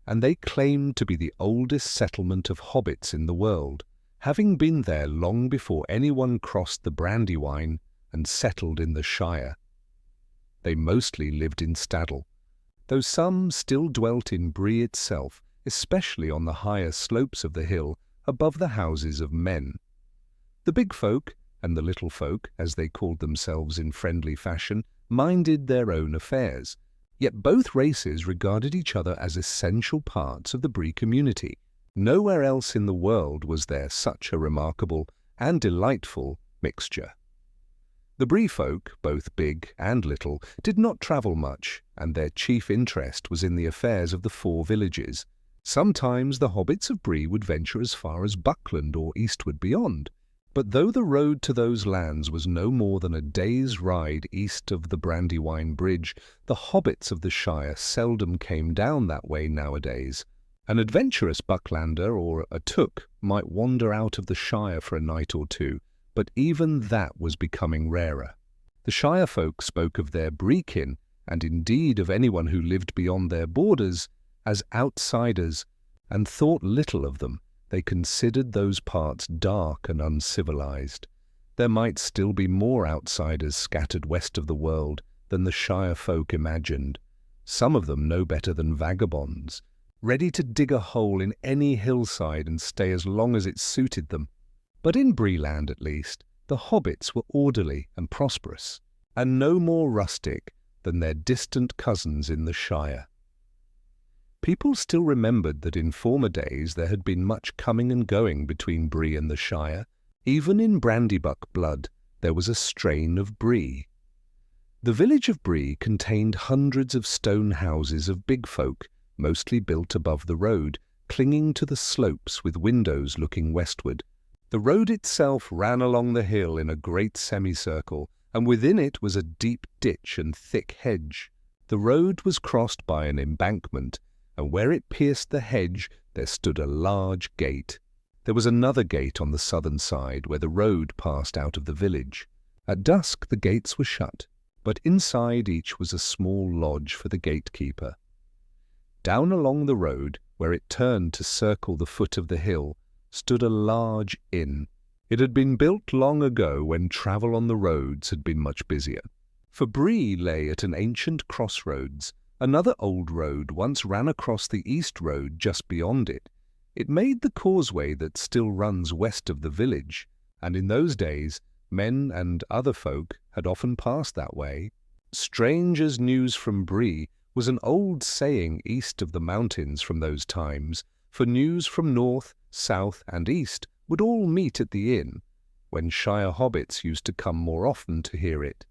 and they claimed to be the oldest settlement of hobbits in the world, having been there long before anyone crossed the Brandywine and settled in the Shire. They mostly lived in Staddle, though some still dwelt in Bree itself, especially on the higher slopes of the hill above the houses of men. The big folk and the little folk, as they called themselves in friendly fashion, minded their own affairs, yet both races regarded each other as essential parts of the Bree community. Nowhere else in the world was there such a remarkable and delightful mixture. The Bree folk, both big and little, did not travel much, and their chief interest was in the affairs of the 4 villages. Sometimes the hobbits of Bree would venture as far as Buckland or eastward beyond, but though the road to those lands was no more than a day's ride east of the Brandywine Bridge, the hobbits of the Shire seldom came down that way nowadays. An adventurous Bucklander or a Took might wander out of the Shire for a night or two, but even that was becoming rarer. The Shire folk spoke of their Breekin, and indeed of anyone who lived beyond their borders, as outsiders, and thought little of them. They considered those parts dark and uncivilized. There might still be more outsiders scattered west of the world than the Shire folk imagined, some of them no better than vagabonds, ready to dig a hole in any hillside and stay as long as it suited them. But in Breeland, at least, the hobbits were orderly and prosperous, and no more rustic than their distant cousins in the Shire. People still remembered that in former days there had been much coming and going between Bree and the Shire. Even in Brandybuck blood there was a strain of Bree. The village of Bree contained hundreds of stone houses of big folk, mostly built above the road, clinging to the slopes with windows looking westward. The road itself ran along the hill in a great semicircle, and within it was a deep ditch and thick hedge. The road was crossed by an embankment, and where it pierced the hedge there stood a large gate. There was another gate on the southern side where the road passed out of the village. At dusk the gates were shut, but inside each was a small lodge for the gatekeeper. Down along the road, where it turned to circle the foot of the hill, stood a large inn. It had been built long ago when travel on the roads had been much busier. For Bree lay at an ancient crossroads. Another old road once ran across the east road just beyond it. It made the causeway that still runs west of the village, and in those days men and other folk had often passed that way. Strange as news from Bree was an old saying east of the mountains from those times, for news from north, south, and east would all meet at the inn, when Shire hobbits used to come more often to hear it.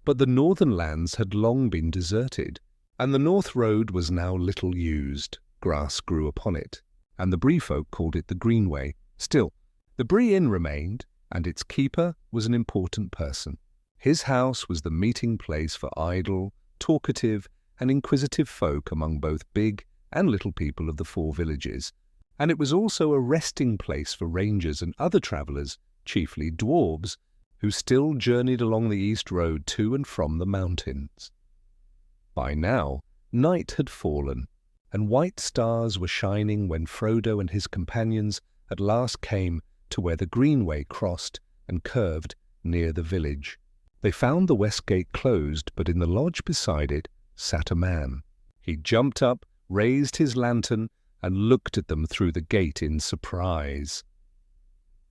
But the northern lands had long been deserted, and the north road was now little used. Grass grew upon it, and the Bree folk called it the Greenway. Still, the Bree Inn remained, and its keeper was an important person. His house was the meeting place for idle, talkative, and inquisitive folk among both big and little people of the 4 villages, and it was also a resting place for rangers and other travellers, chiefly dwarves, who still journeyed along the east road to and from the mountains. By now, night had fallen, and white stars were shining when Frodo and his companions at last came to where the Greenway crossed and curved near the village. They found the west gate closed, but in the lodge beside it sat a man. He jumped up, raised his lantern, and looked at them through the gate in surprise.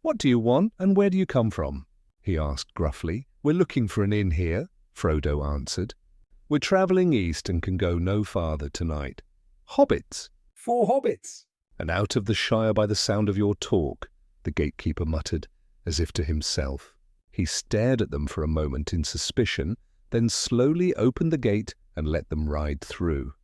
"What do you want, and where do you come from?" he asked gruffly. "We're looking for an inn here," Frodo answered. "We're travelling east and can go no farther tonight." "Hobbits?"
"4 hobbits."
"And out of the Shire by the sound of your talk," the gatekeeper muttered, as if to himself. He stared at them for a moment in suspicion, then slowly opened the gate and let them ride through.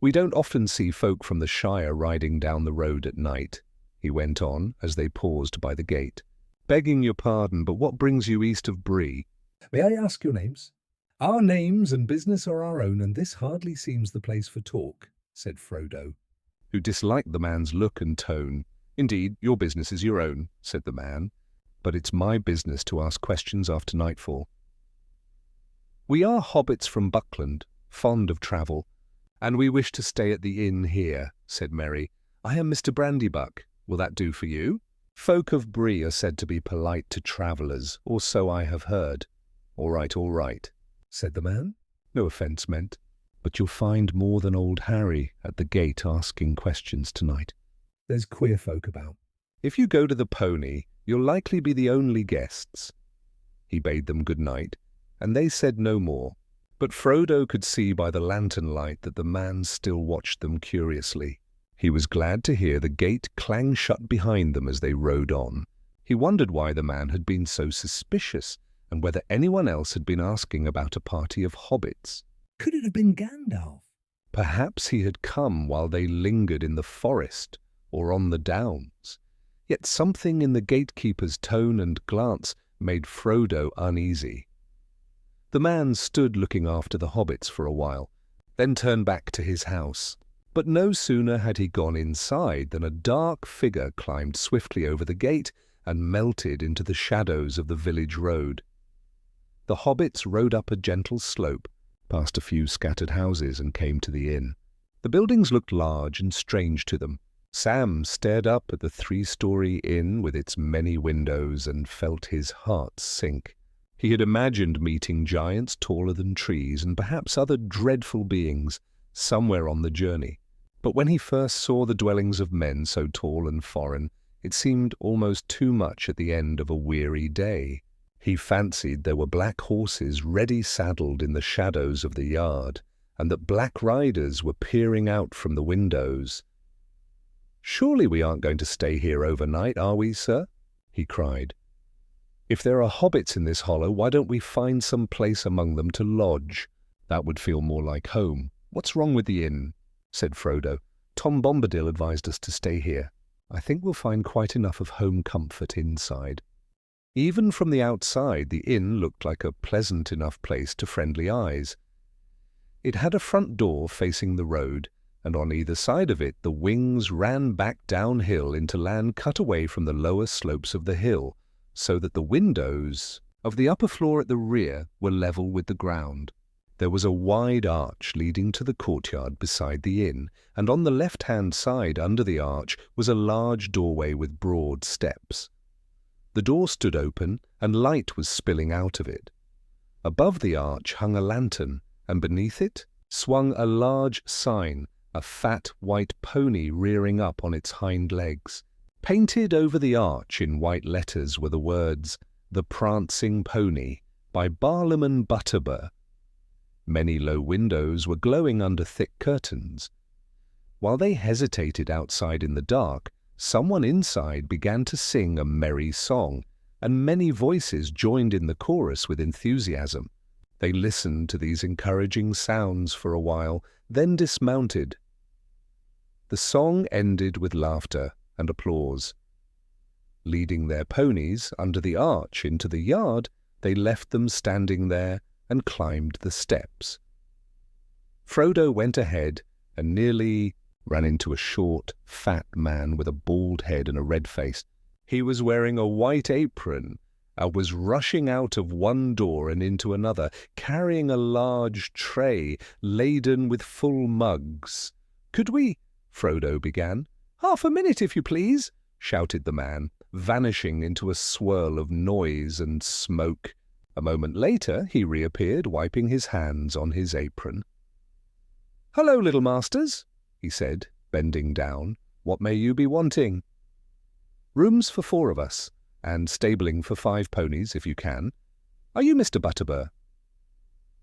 "We don't often see folk from the Shire riding down the road at night," he went on as they paused by the gate. "Begging your pardon, but what brings you east of Bree?"
"May I ask your names?" "Our names and business are our own, and this hardly seems the place for talk," said Frodo,
who disliked the man's look and tone. "Indeed, your business is your own," said the man, "but it's my business to ask questions after nightfall." "We are hobbits from Buckland, fond of travel, and we wish to stay at the inn here," said Merry. "I am Mr. Brandybuck. Will that do for you? Folk of Bree are said to be polite to travellers, or so I have heard." All right,"
said the man.
"No offence meant, but you'll find more than old Harry at the gate asking questions tonight.
"There's queer folk about."
If you go to the pony, you'll likely be the only guests." He bade them good night, and they said no more, but Frodo could see by the lantern light that the man still watched them curiously. He was glad to hear the gate clang shut behind them as they rode on. He wondered why the man had been so suspicious, and whether anyone else had been asking about a party of hobbits.
Could it have been Gandalf?
Perhaps he had come while they lingered in the forest or on the downs. Yet something in the gatekeeper's tone and glance made Frodo uneasy. The man stood looking after the hobbits for a while, then turned back to his house. But no sooner had he gone inside than a dark figure climbed swiftly over the gate and melted into the shadows of the village road. The hobbits rode up a gentle slope, past a few scattered houses, and came to the inn. The buildings looked large and strange to them. Sam stared up at the 3-story inn with its many windows and felt his heart sink. He had imagined meeting giants taller than trees and perhaps other dreadful beings somewhere on the journey. But when he first saw the dwellings of men so tall and foreign, it seemed almost too much at the end of a weary day. He fancied there were black horses ready saddled in the shadows of the yard, and that black riders were peering out from the windows. "Surely we aren't going to stay here overnight, are we, sir?" he cried. "If there are hobbits in this hollow, why don't we find some place among them to lodge? That would feel more like home." "What's wrong with the inn?" said Frodo. "Tom Bombadil advised us to stay here. I think we'll find quite enough of home comfort inside." Even from the outside, the inn looked like a pleasant enough place to friendly eyes. It had a front door facing the road, and on either side of it the wings ran back downhill into land cut away from the lower slopes of the hill, so that the windows of the upper floor at the rear were level with the ground. There was a wide arch leading to the courtyard beside the inn, and on the left-hand side under the arch was a large doorway with broad steps. The door stood open, and light was spilling out of it. Above the arch hung a lantern, and beneath it swung a large sign, a fat white pony rearing up on its hind legs. Painted over the arch in white letters were the words, "The Prancing Pony," by Barlam and Butterbur. Many low windows were glowing under thick curtains. While they hesitated outside in the dark, someone inside began to sing a merry song, and many voices joined in the chorus with enthusiasm. They listened to these encouraging sounds for a while, then dismounted. The song ended with laughter and applause. Leading their ponies under the arch into the yard, they left them standing there and climbed the steps. Frodo went ahead and nearly ran into a short, fat man with a bald head and a red face. He was wearing a white apron and was rushing out of one door and into another, carrying a large tray laden with full mugs. "Could we—" Frodo began. "Half a minute, if you please," shouted the man. vanishing into a swirl of noise and smoke. A moment later, he reappeared, wiping his hands on his apron. "Hello, little masters," he said, bending down. "What may you be wanting?" "Rooms for 4 of us, and stabling for 5 ponies, if you can. Are you Mr. Butterbur?"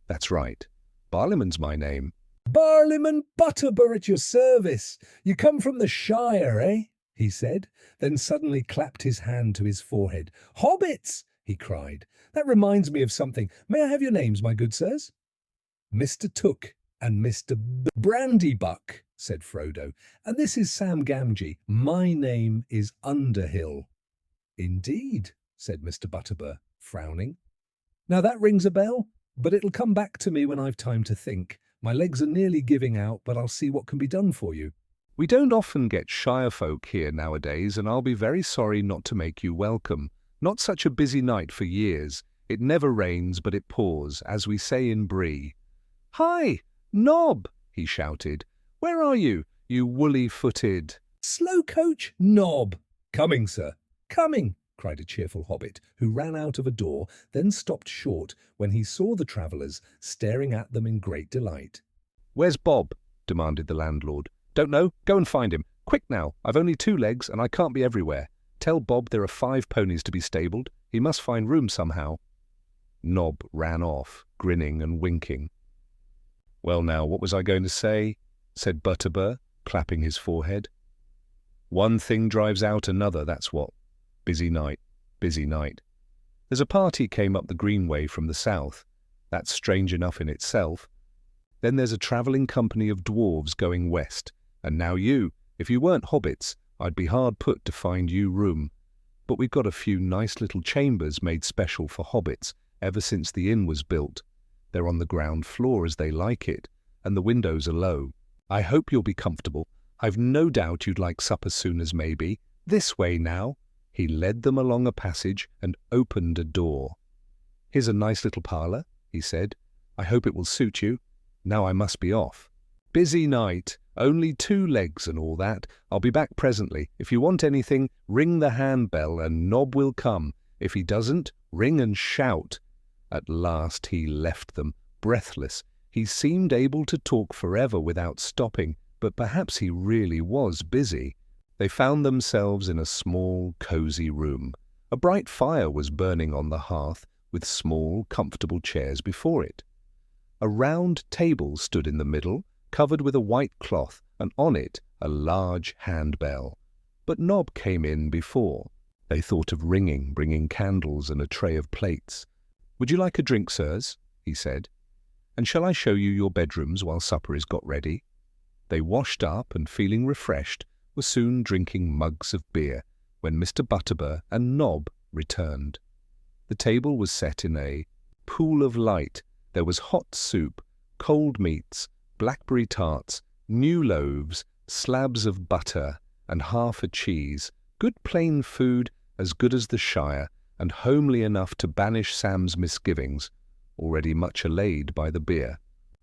"That's right. Barliman's my name."
"Barliman Butterbur at your service. You come from the Shire, eh?" he said, then suddenly clapped his hand to his forehead. "Hobbits!" he cried. "That reminds me of something. May I have your names, my good sirs?" "Mr. Took and Mr. Brandybuck," said Frodo. "And this is Sam Gamgee. My name is Underhill." "Indeed," said Mr. Butterbur, frowning. "Now that rings a bell, but it'll come back to me when I've time to think. My legs are nearly giving out, but I'll see what can be done for you."
"We don't often get Shire folk here nowadays, and I'll be very sorry not to make you welcome. Not such a busy night for years. It never rains, but it pours, as we say in Bree." "Hi, Nob!" he shouted. "Where are you, you woolly-footed—"
"Slow coach, Nob!" "Coming, sir, coming!" cried a cheerful hobbit, who ran out of a door, then stopped short when he saw the travellers staring at them in great delight.
"Where's Bob?" demanded the landlord. "Don't know. Go and find him. Quick now. I've only 2 legs, and I can't be everywhere. Tell Bob there are 5 ponies to be stabled. He must find room somehow." Nob ran off, grinning and winking. "Well now, what was I going to say?" said Butterbur, clapping his forehead. "One thing drives out another, that's what. Busy night, busy night. There's a party came up the Greenway from the south. That's strange enough in itself. Then there's a travelling company of dwarves going west. And now you. If you weren't hobbits, I'd be hard put to find you room. But we've got a few nice little chambers made special for hobbits ever since the inn was built. They're on the ground floor as they like it, and the windows are low. I hope you'll be comfortable. I've no doubt you'd like supper soon as maybe. This way now." He led them along a passage and opened a door. "Here's a nice little parlour," he said. "I hope it will suit you. Now I must be off. Busy night, only 2 legs and all that. I'll be back presently. If you want anything, ring the handbell and Nob will come. If he doesn't, ring and shout." At last he left them, breathless. He seemed able to talk forever without stopping, but perhaps he really was busy. They found themselves in a small, cosy room. A bright fire was burning on the hearth, with small, comfortable chairs before it. A round table stood in the middle, covered with a white cloth, and on it a large handbell. But Nob came in before. They thought of ringing, bringing candles and a tray of plates. "Would you like a drink, sirs?" he said. "And shall I show you your bedrooms while supper is got ready?" They washed up and, feeling refreshed, were soon drinking mugs of beer when Mr. Butterbur and Nob returned. The table was set in a pool of light. There was hot soup, cold meats, blackberry tarts, new loaves, slabs of butter, and half a cheese. Good plain food, as good as the Shire, and homely enough to banish Sam's misgivings, already much allayed by the beer.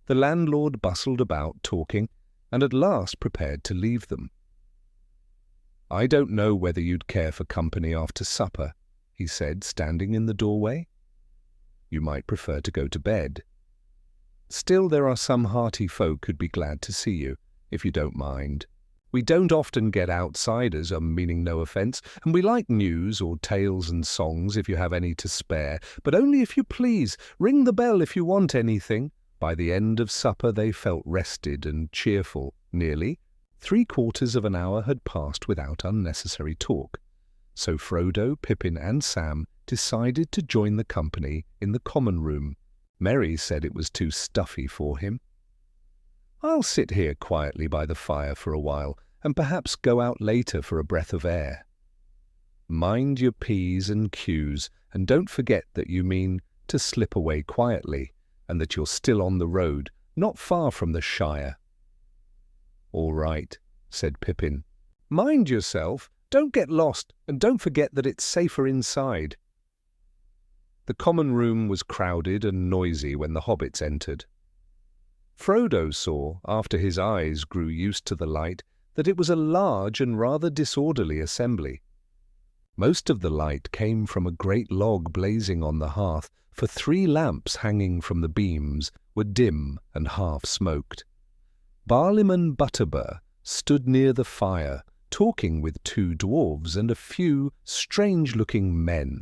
The landlord bustled about talking, and at last prepared to leave them. "I don't know whether you'd care for company after supper," he said, standing in the doorway. "You might prefer to go to bed. Still, there are some hearty folk who'd be glad to see you, if you don't mind. We don't often get outsiders, meaning no offence, and we like news or tales and songs if you have any to spare, but only if you please. Ring the bell if you want anything." By the end of supper they felt rested and cheerful, nearly. 3/4 of an hour had passed without unnecessary talk. So Frodo, Pippin and Sam decided to join the company in the common room. Merry said it was too stuffy for him. "I'll sit here quietly by the fire for a while, and perhaps go out later for a breath of air." "Mind your P's and Q's, and don't forget that you mean to slip away quietly, and that you're still on the road, not far from the Shire." "All right," said Pippin. "Mind yourself, don't get lost, and don't forget that it's safer inside." The common room was crowded and noisy when the hobbits entered. Frodo saw, after his eyes grew used to the light, that it was a large and rather disorderly assembly. Most of the light came from a great log blazing on the hearth, for 3 lamps hanging from the beams were dim and half-smoked. Barliman Butterbur stood near the fire, talking with 2 dwarves and a few strange-looking men.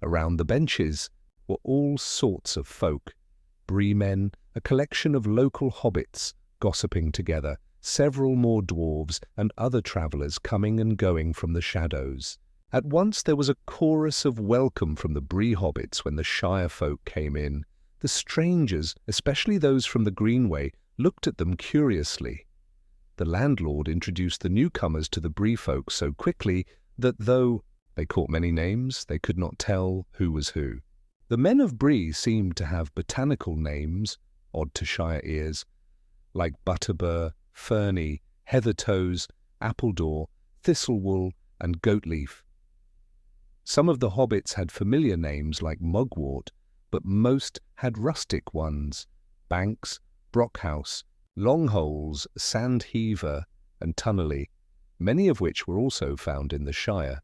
Around the benches were all sorts of folk. Bree men, a collection of local hobbits, gossiping together, several more dwarves and other travellers coming and going from the shadows. At once there was a chorus of welcome from the Bree hobbits when the Shire folk came in. The strangers, especially those from the Greenway, looked at them curiously. The landlord introduced the newcomers to the Bree folk so quickly that though they caught many names, they could not tell who was who. The men of Bree seemed to have botanical names, odd to Shire ears, like Butterbur, Ferny, Heathertoes, Appledore, Thistlewool, and Goatleaf. Some of the hobbits had familiar names like Mugwort, but most had rustic ones, Banks, Brockhouse, Longholes, Sandheaver, and Tunnelly, many of which were also found in the Shire.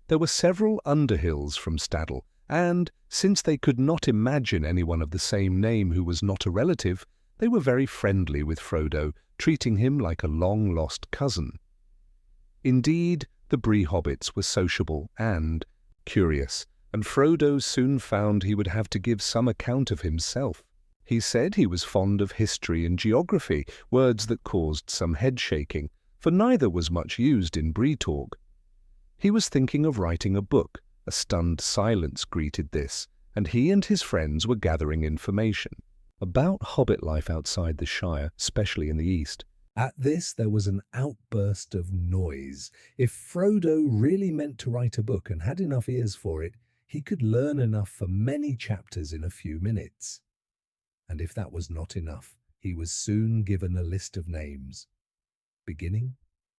There were several Underhills from Staddle, and, since they could not imagine anyone of the same name who was not a relative, they were very friendly with Frodo, treating him like a long-lost cousin. Indeed, the Bree hobbits were sociable and curious, and Frodo soon found he would have to give some account of himself. He said he was fond of history and geography, words that caused some head-shaking, for neither was much used in Bree talk. He was thinking of writing a book. A stunned silence greeted this, and he and his friends were gathering information about hobbit life outside the Shire, especially in the east.
At this there was an outburst of noise. If Frodo really meant to write a book and had enough ears for it, he could learn enough for many chapters in a few minutes. And if that was not enough, he was soon given a list of names, beginning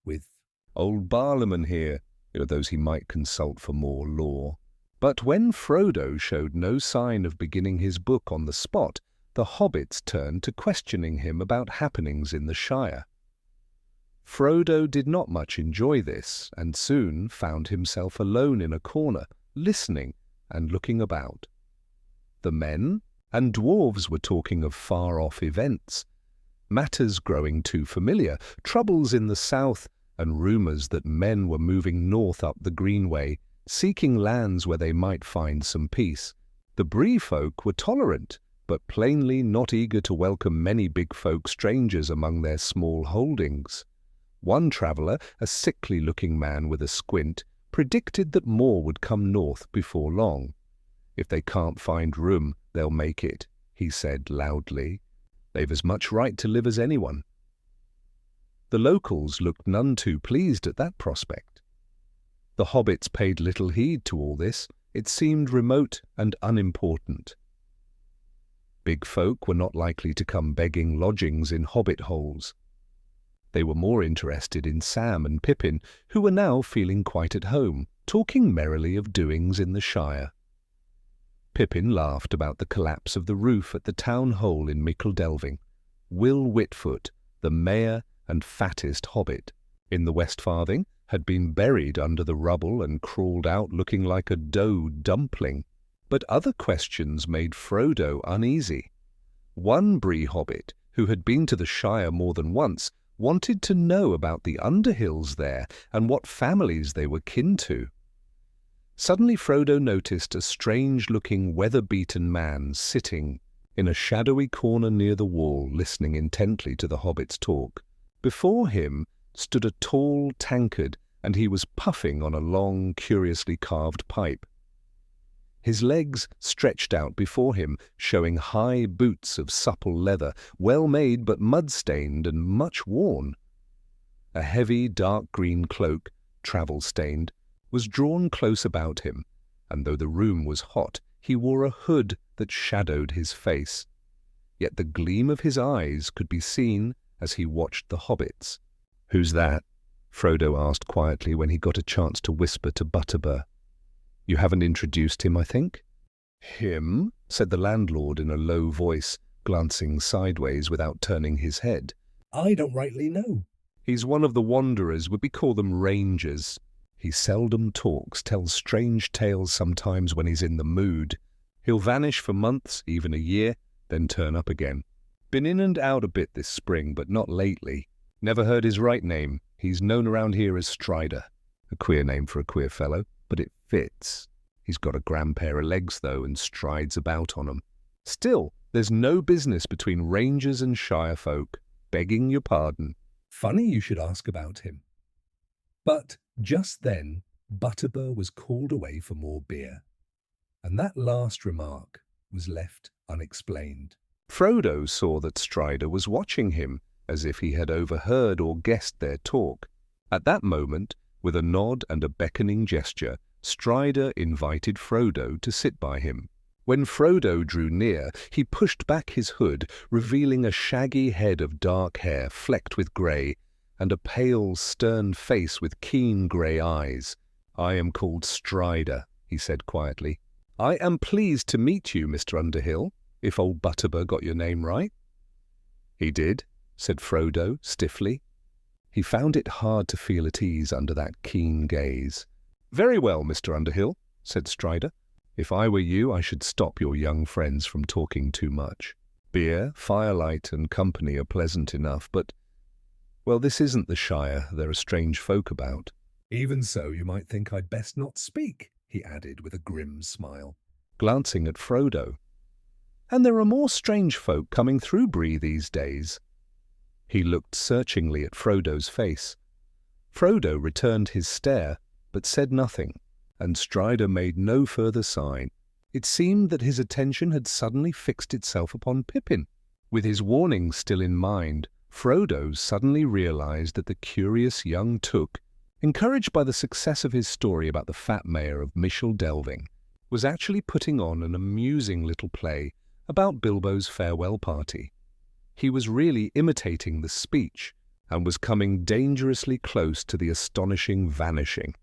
with
Old Barliman here, those he might consult for more lore. But when Frodo showed no sign of beginning his book on the spot, the hobbits turned to questioning him about happenings in the Shire. Frodo did not much enjoy this, and soon found himself alone in a corner, listening and looking about. The men and dwarves were talking of far-off events, matters growing too familiar, troubles in the south, and rumours that men were moving north up the Greenway, seeking lands where they might find some peace. The Bree folk were tolerant, but plainly not eager to welcome many big folk strangers among their small holdings. One traveller, a sickly-looking man with a squint, predicted that more would come north before long. If they can't find room, they'll make it, he said loudly. They've as much right to live as anyone. The locals looked none too pleased at that prospect. The hobbits paid little heed to all this. It seemed remote and unimportant. Big folk were not likely to come begging lodgings in hobbit holes. They were more interested in Sam and Pippin, who were now feeling quite at home, talking merrily of doings in the Shire. Pippin laughed about the collapse of the roof at the town hole in Mickledelving. Will Whitfoot, the mayor and fattest hobbit in the Westfarthing, had been buried under the rubble and crawled out looking like a dough dumpling. But other questions made Frodo uneasy. One Bree hobbit, who had been to the Shire more than once, wanted to know about the Underhills there and what families they were kin to. Suddenly Frodo noticed a strange-looking, weather-beaten man sitting in a shadowy corner near the wall, listening intently to the hobbit's talk. Before him stood a tall tankard, and he was puffing on a long, curiously carved pipe. His legs stretched out before him, showing high boots of supple leather, well made but mud-stained and much worn. A heavy, dark green cloak, travel-stained, was drawn close about him, and though the room was hot, he wore a hood that shadowed his face. Yet the gleam of his eyes could be seen as he watched the hobbits. "Who's that?" Frodo asked quietly when he got a chance to whisper to Butterbur. "You haven't introduced him, I think?" "Him?" said the landlord in a low voice, glancing sideways without turning his head.
"I don't rightly know."
"He's one of the wanderers, we call them rangers. He seldom talks, tells strange tales sometimes when he's in the mood. He'll vanish for months, even a year, then turn up again. Been in and out a bit this spring, but not lately. Never heard his right name. He's known around here as Strider. A queer name for a queer fellow, but it fits. He's got a grand pair of legs, though, and strides about on 'em. Still, there's no business between rangers and shire folk. Begging your pardon.
Funny you should ask about him. But just then, Butterbur was called away for more beer, and that last remark was left unexplained.
Frodo saw that Strider was watching him, as if he had overheard or guessed their talk. At that moment, with a nod and a beckoning gesture, Strider invited Frodo to sit by him. When Frodo drew near, he pushed back his hood, revealing a shaggy head of dark hair flecked with grey, and a pale, stern face with keen grey eyes. "I am called Strider," he said quietly. "I am pleased to meet you, Mr. Underhill, if old Butterbur got your name right." "He did," said Frodo stiffly. He found it hard to feel at ease under that keen gaze. "Very well, Mr. Underhill," said Strider. "If I were you, I should stop your young friends from talking too much. Beer, firelight, and company are pleasant enough, but, well, this isn't the Shire. There are strange folk about."
"Even so, you might think I'd best not speak," he added with a grim smile,
glancing at Frodo. "And there are more strange folk coming through Bree these days." He looked searchingly at Frodo's face. Frodo returned his stare, but said nothing, and Strider made no further sign. It seemed that his attention had suddenly fixed itself upon Pippin. With his warning still in mind, Frodo suddenly realized that the curious young Took, encouraged by the success of his story about the fat mayor of Mishel Delving, was actually putting on an amusing little play about Bilbo's farewell party. He was really imitating the speech, and was coming dangerously close to the astonishing vanishing.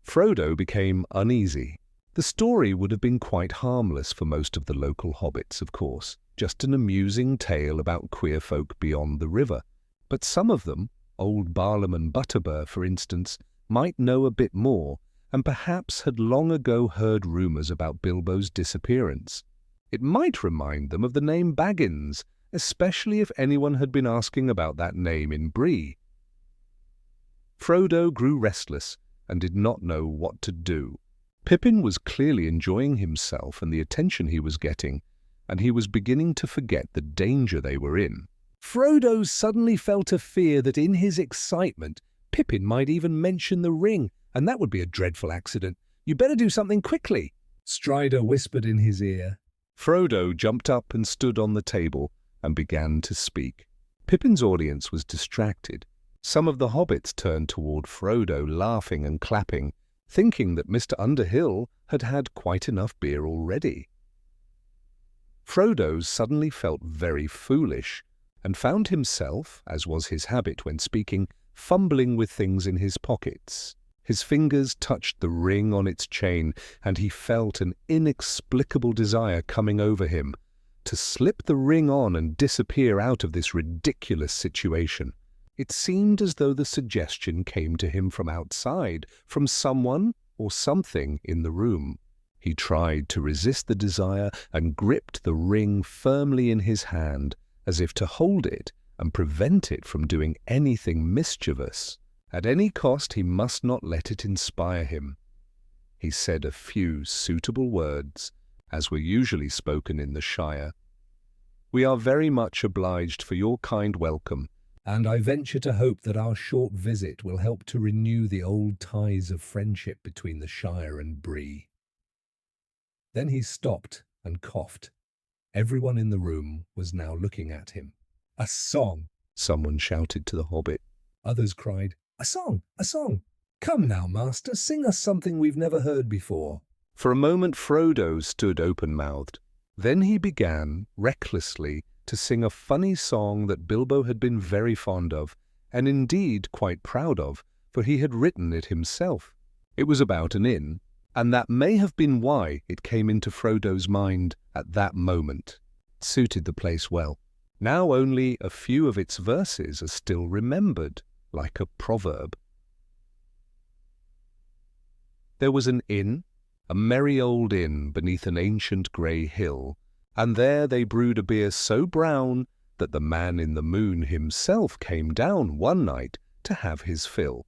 Frodo became uneasy. The story would have been quite harmless for most of the local hobbits, of course, just an amusing tale about queer folk beyond the river. But some of them, old Barlam and Butterbur, for instance, might know a bit more, and perhaps had long ago heard rumours about Bilbo's disappearance. It might remind them of the name Baggins, especially if anyone had been asking about that name in Bree. Frodo grew restless and did not know what to do. Pippin was clearly enjoying himself and the attention he was getting, and he was beginning to forget the danger they were in. Frodo suddenly felt a fear that in his excitement, Pippin might even mention the ring, and that would be a dreadful accident. "You better do something quickly,"
Strider whispered in his ear.
Frodo jumped up and stood on the table and began to speak. Pippin's audience was distracted. Some of the hobbits turned toward Frodo, laughing and clapping, thinking that Mr. Underhill had had quite enough beer already. Frodo suddenly felt very foolish, and found himself, as was his habit when speaking, fumbling with things in his pockets. His fingers touched the ring on its chain, and he felt an inexplicable desire coming over him to slip the ring on and disappear out of this ridiculous situation. It seemed as though the suggestion came to him from outside, from someone or something in the room. He tried to resist the desire and gripped the ring firmly in his hand, as if to hold it and prevent it from doing anything mischievous. At any cost, he must not let it inspire him. He said a few suitable words, as were usually spoken in the Shire. "We are very much obliged for your kind welcome,
and I venture to hope that our short visit will help to renew the old ties of friendship between the Shire and Bree." Then he stopped and coughed. Everyone in the room was now looking at him. "A song!"
someone shouted to the hobbit.
Others cried, "A song! A song! Come now, master, sing us something we've never heard before."
For a moment Frodo stood open-mouthed. Then he began, recklessly, to sing a funny song that Bilbo had been very fond of, and indeed quite proud of, for he had written it himself. It was about an inn, and that may have been why it came into Frodo's mind at that moment. It suited the place well. Now only a few of its verses are still remembered, like a proverb. There was an inn, a merry old inn beneath an ancient grey hill, and there they brewed a beer so brown that the man in the moon himself came down one night to have his fill.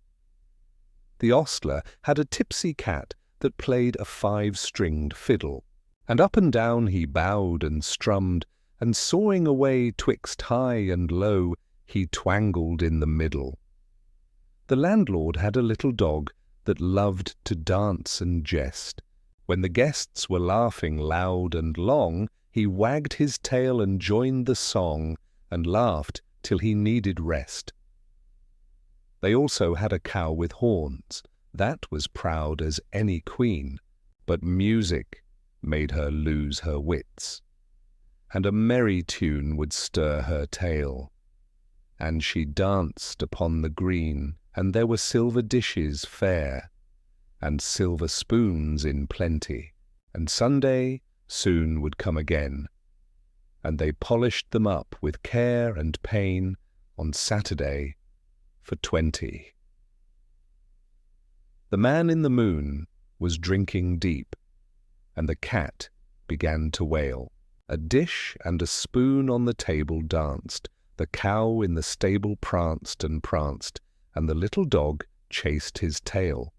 The ostler had a tipsy cat that played a 5-stringed fiddle, and up and down he bowed and strummed, and sawing away twixt high and low, he twangled in the middle. The landlord had a little dog that loved to dance and jest. When the guests were laughing loud and long, he wagged his tail and joined the song, and laughed till he needed rest. They also had a cow with horns, that was proud as any queen, but music made her lose her wits, and a merry tune would stir her tail. And she danced upon the green, and there were silver dishes fair, and silver spoons in plenty, and Sunday soon would come again, and they polished them up with care and pain on Saturday for 20. The man in the moon was drinking deep, and the cat began to wail. A dish and a spoon on the table danced, the cow in the stable pranced, and the little dog chased his tail.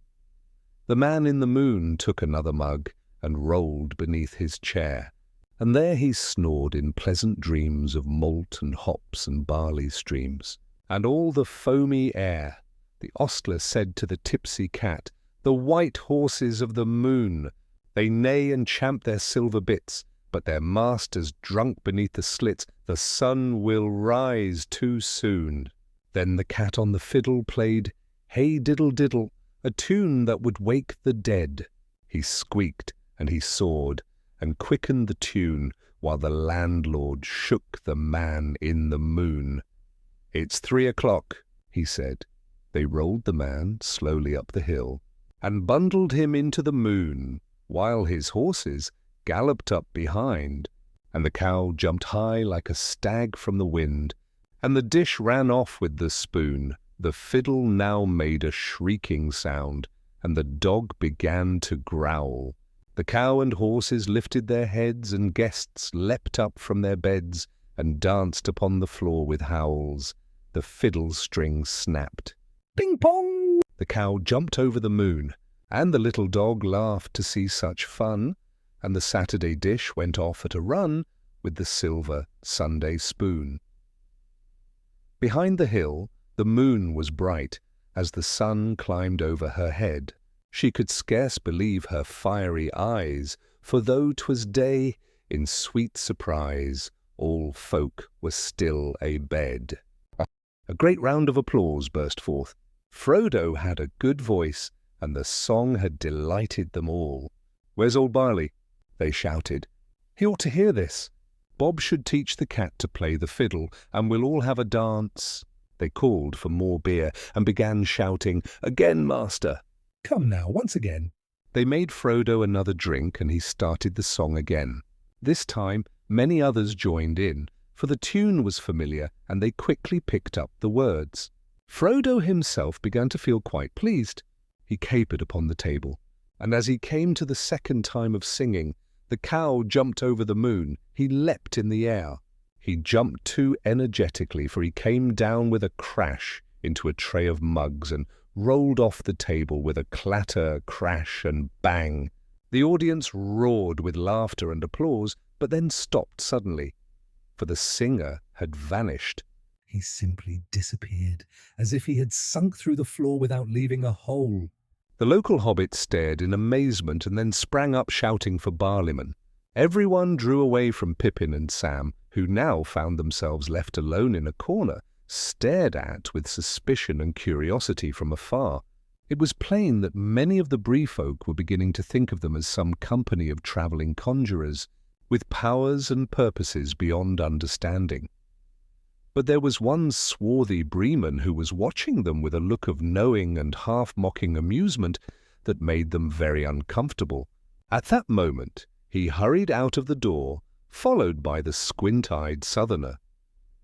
The man in the moon took another mug and rolled beneath his chair, and there he snored in pleasant dreams of malt and hops and barley streams, and all the foamy air. The ostler said to the tipsy cat, "The white horses of the moon, they neigh and champ their silver bits, but their masters drunk beneath the slits, the sun will rise too soon." Then the cat on the fiddle played, "Hey diddle diddle," a tune that would wake the dead. He squeaked and he sawed and quickened the tune, while the landlord shook the man in the moon. "It's 3 o'clock," he said. They rolled the man slowly up the hill and bundled him into the moon, while his horses galloped up behind, and the cow jumped high like a stag from the wind, and the dish ran off with the spoon. The fiddle now made a shrieking sound, and the dog began to growl. The cow and horses lifted their heads, and guests leapt up from their beds and danced upon the floor with howls. The fiddle strings snapped. Ping pong! The cow jumped over the moon, and the little dog laughed to see such fun, and the Saturday dish went off at a run with the silver Sunday spoon. Behind the hill, the moon was bright as the sun climbed over her head. She could scarce believe her fiery eyes, for though 'twas day, in sweet surprise, all folk were still abed. A great round of applause burst forth. Frodo had a good voice, and the song had delighted them all. "Where's old Barley?" they shouted. "He ought to hear this. Bob should teach the cat to play the fiddle, and we'll all have a dance." They called for more beer, and began shouting, "Again, master!"
"Come now, once again."
They made Frodo another drink, and he started the song again. This time many others joined in, for the tune was familiar, and they quickly picked up the words. Frodo himself began to feel quite pleased. He capered upon the table, and as he came to the second time of singing, the cow jumped over the moon. He leapt in the air. He jumped too energetically, for he came down with a crash into a tray of mugs and rolled off the table with a clatter, crash, and bang. The audience roared with laughter and applause, but then stopped suddenly, for the singer had vanished.
He simply disappeared, as if he had sunk through the floor without leaving a hole.
The local hobbits stared in amazement and then sprang up shouting for Barleyman. Everyone drew away from Pippin and Sam, who now found themselves left alone in a corner, stared at with suspicion and curiosity from afar. It was plain that many of the Bree folk were beginning to think of them as some company of travelling conjurers, with powers and purposes beyond understanding. But there was one swarthy Breeman who was watching them with a look of knowing and half-mocking amusement that made them very uncomfortable. At that moment, he hurried out of the door, followed by the squint-eyed southerner.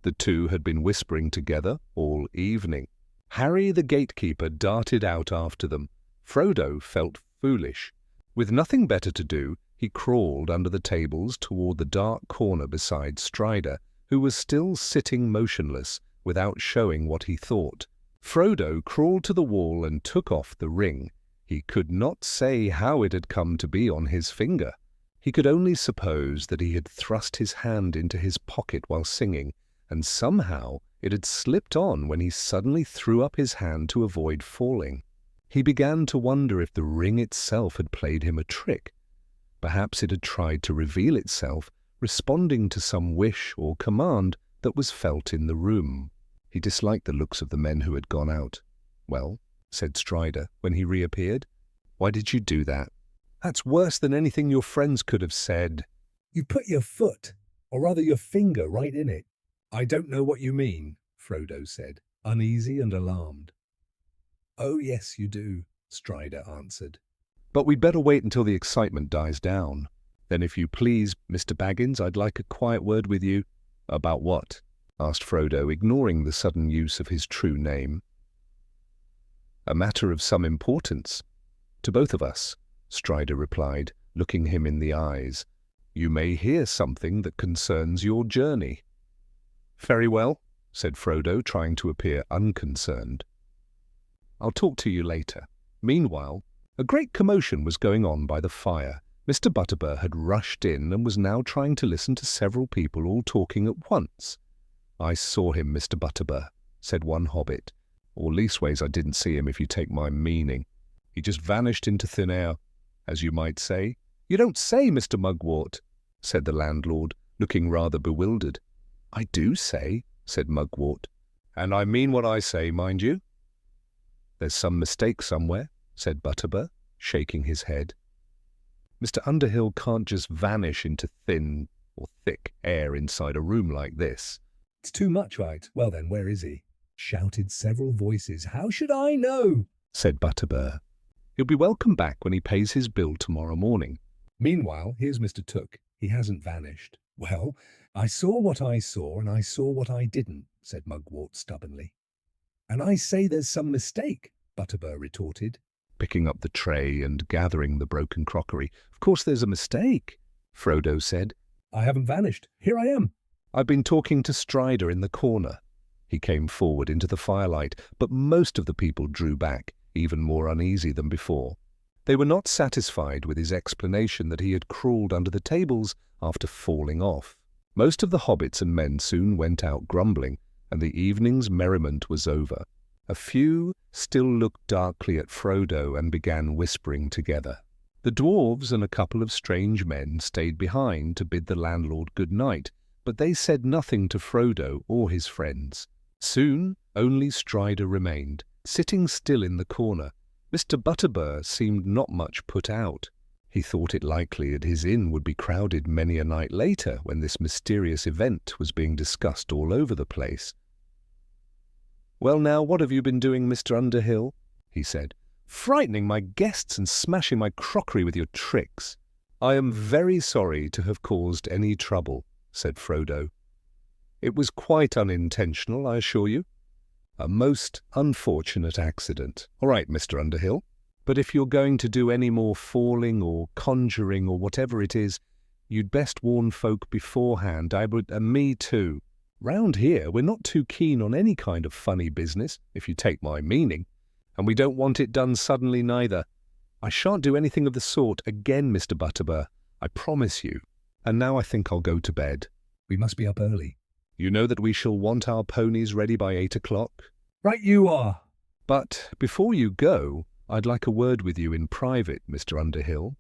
The two had been whispering together all evening. Harry the gatekeeper darted out after them. Frodo felt foolish. With nothing better to do, he crawled under the tables toward the dark corner beside Strider, who was still sitting motionless, without showing what he thought. Frodo crawled to the wall and took off the ring. He could not say how it had come to be on his finger. He could only suppose that he had thrust his hand into his pocket while singing, and somehow it had slipped on when he suddenly threw up his hand to avoid falling. He began to wonder if the ring itself had played him a trick. Perhaps it had tried to reveal itself, responding to some wish or command that was felt in the room. He disliked the looks of the men who had gone out. "Well," said Strider when he reappeared, "why did you do that? That's worse than anything your friends could have said."
You put your foot, or rather your finger, right in it. I don't know what you mean, Frodo said, uneasy and alarmed. Oh, yes, you do, Strider answered.
"But we'd better wait until the excitement dies down. Then if you please, Mr. Baggins, I'd like a quiet word with you." "About what?" asked Frodo, ignoring the sudden use of his true name. "A matter of some importance to both of us," Strider replied, looking him in the eyes. "You may hear something that concerns your journey." "Very well," said Frodo, trying to appear unconcerned. "I'll talk to you later." Meanwhile, a great commotion was going on by the fire. Mr. Butterbur had rushed in and was now trying to listen to several people all talking at once. "I saw him, Mr. Butterbur," said one hobbit. "Or leastways I didn't see him, if you take my meaning. He just vanished into thin air, as you might say." "You don't say, Mr. Mugwort," said the landlord, looking rather bewildered. "I do say," said Mugwort. "And I mean what I say, mind you." "There's some mistake somewhere," said Butterbur, shaking his head. "Mr. Underhill can't just vanish into thin or thick air inside a room like this."
It's too much, right? Well then, where is he? Shouted several voices. How should I know?
Said Butterbur. "He'll be welcome back when he pays his bill tomorrow morning."
Meanwhile, here's Mr. Took. He hasn't vanished. Well, I saw what I saw and I saw what I didn't, said Mugwort stubbornly. And I say there's some mistake, Butterbur retorted,
picking up the tray and gathering the broken crockery. "Of course there's a mistake," Frodo said.
I haven't vanished. Here I am.
"I've been talking to Strider in the corner." He came forward into the firelight, but most of the people drew back, even more uneasy than before. They were not satisfied with his explanation that he had crawled under the tables after falling off. Most of the hobbits and men soon went out grumbling, and the evening's merriment was over. A few still looked darkly at Frodo and began whispering together. The dwarves and a couple of strange men stayed behind to bid the landlord good night, but they said nothing to Frodo or his friends. Soon only Strider remained, sitting still in the corner. Mr. Butterbur seemed not much put out. He thought it likely that his inn would be crowded many a night later when this mysterious event was being discussed all over the place. "Well now, what have you been doing, Mr. Underhill?" he said. "Frightening my guests and smashing my crockery with your tricks." "I am very sorry to have caused any trouble," said Frodo. "It was quite unintentional, I assure you. A most unfortunate accident. All right, Mr. Underhill. But if you're going to do any more falling or conjuring or whatever it is, you'd best warn folk beforehand. And me too. Round here, we're not too keen on any kind of funny business, if you take my meaning. And we don't want it done suddenly neither. I shan't do anything of the sort again, Mr. Butterbur. I promise you. And now I think I'll go to bed."
We must be up early.
"You know that we shall want our ponies ready by 8 o'clock.
Right you are.
But before you go, I'd like a word with you in private, Mr. Underhill.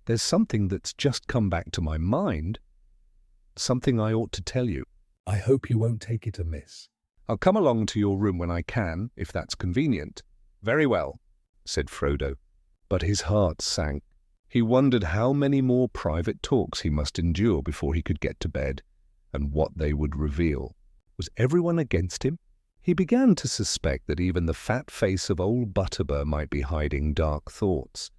There's something that's just come back to my mind. Something I ought to tell you."
I hope you won't take it amiss.
"I'll come along to your room when I can, if that's convenient." "Very well," said Frodo. But his heart sank. He wondered how many more private talks he must endure before he could get to bed, and what they would reveal. Was everyone against him? He began to suspect that even the fat face of old Butterbur might be hiding dark thoughts.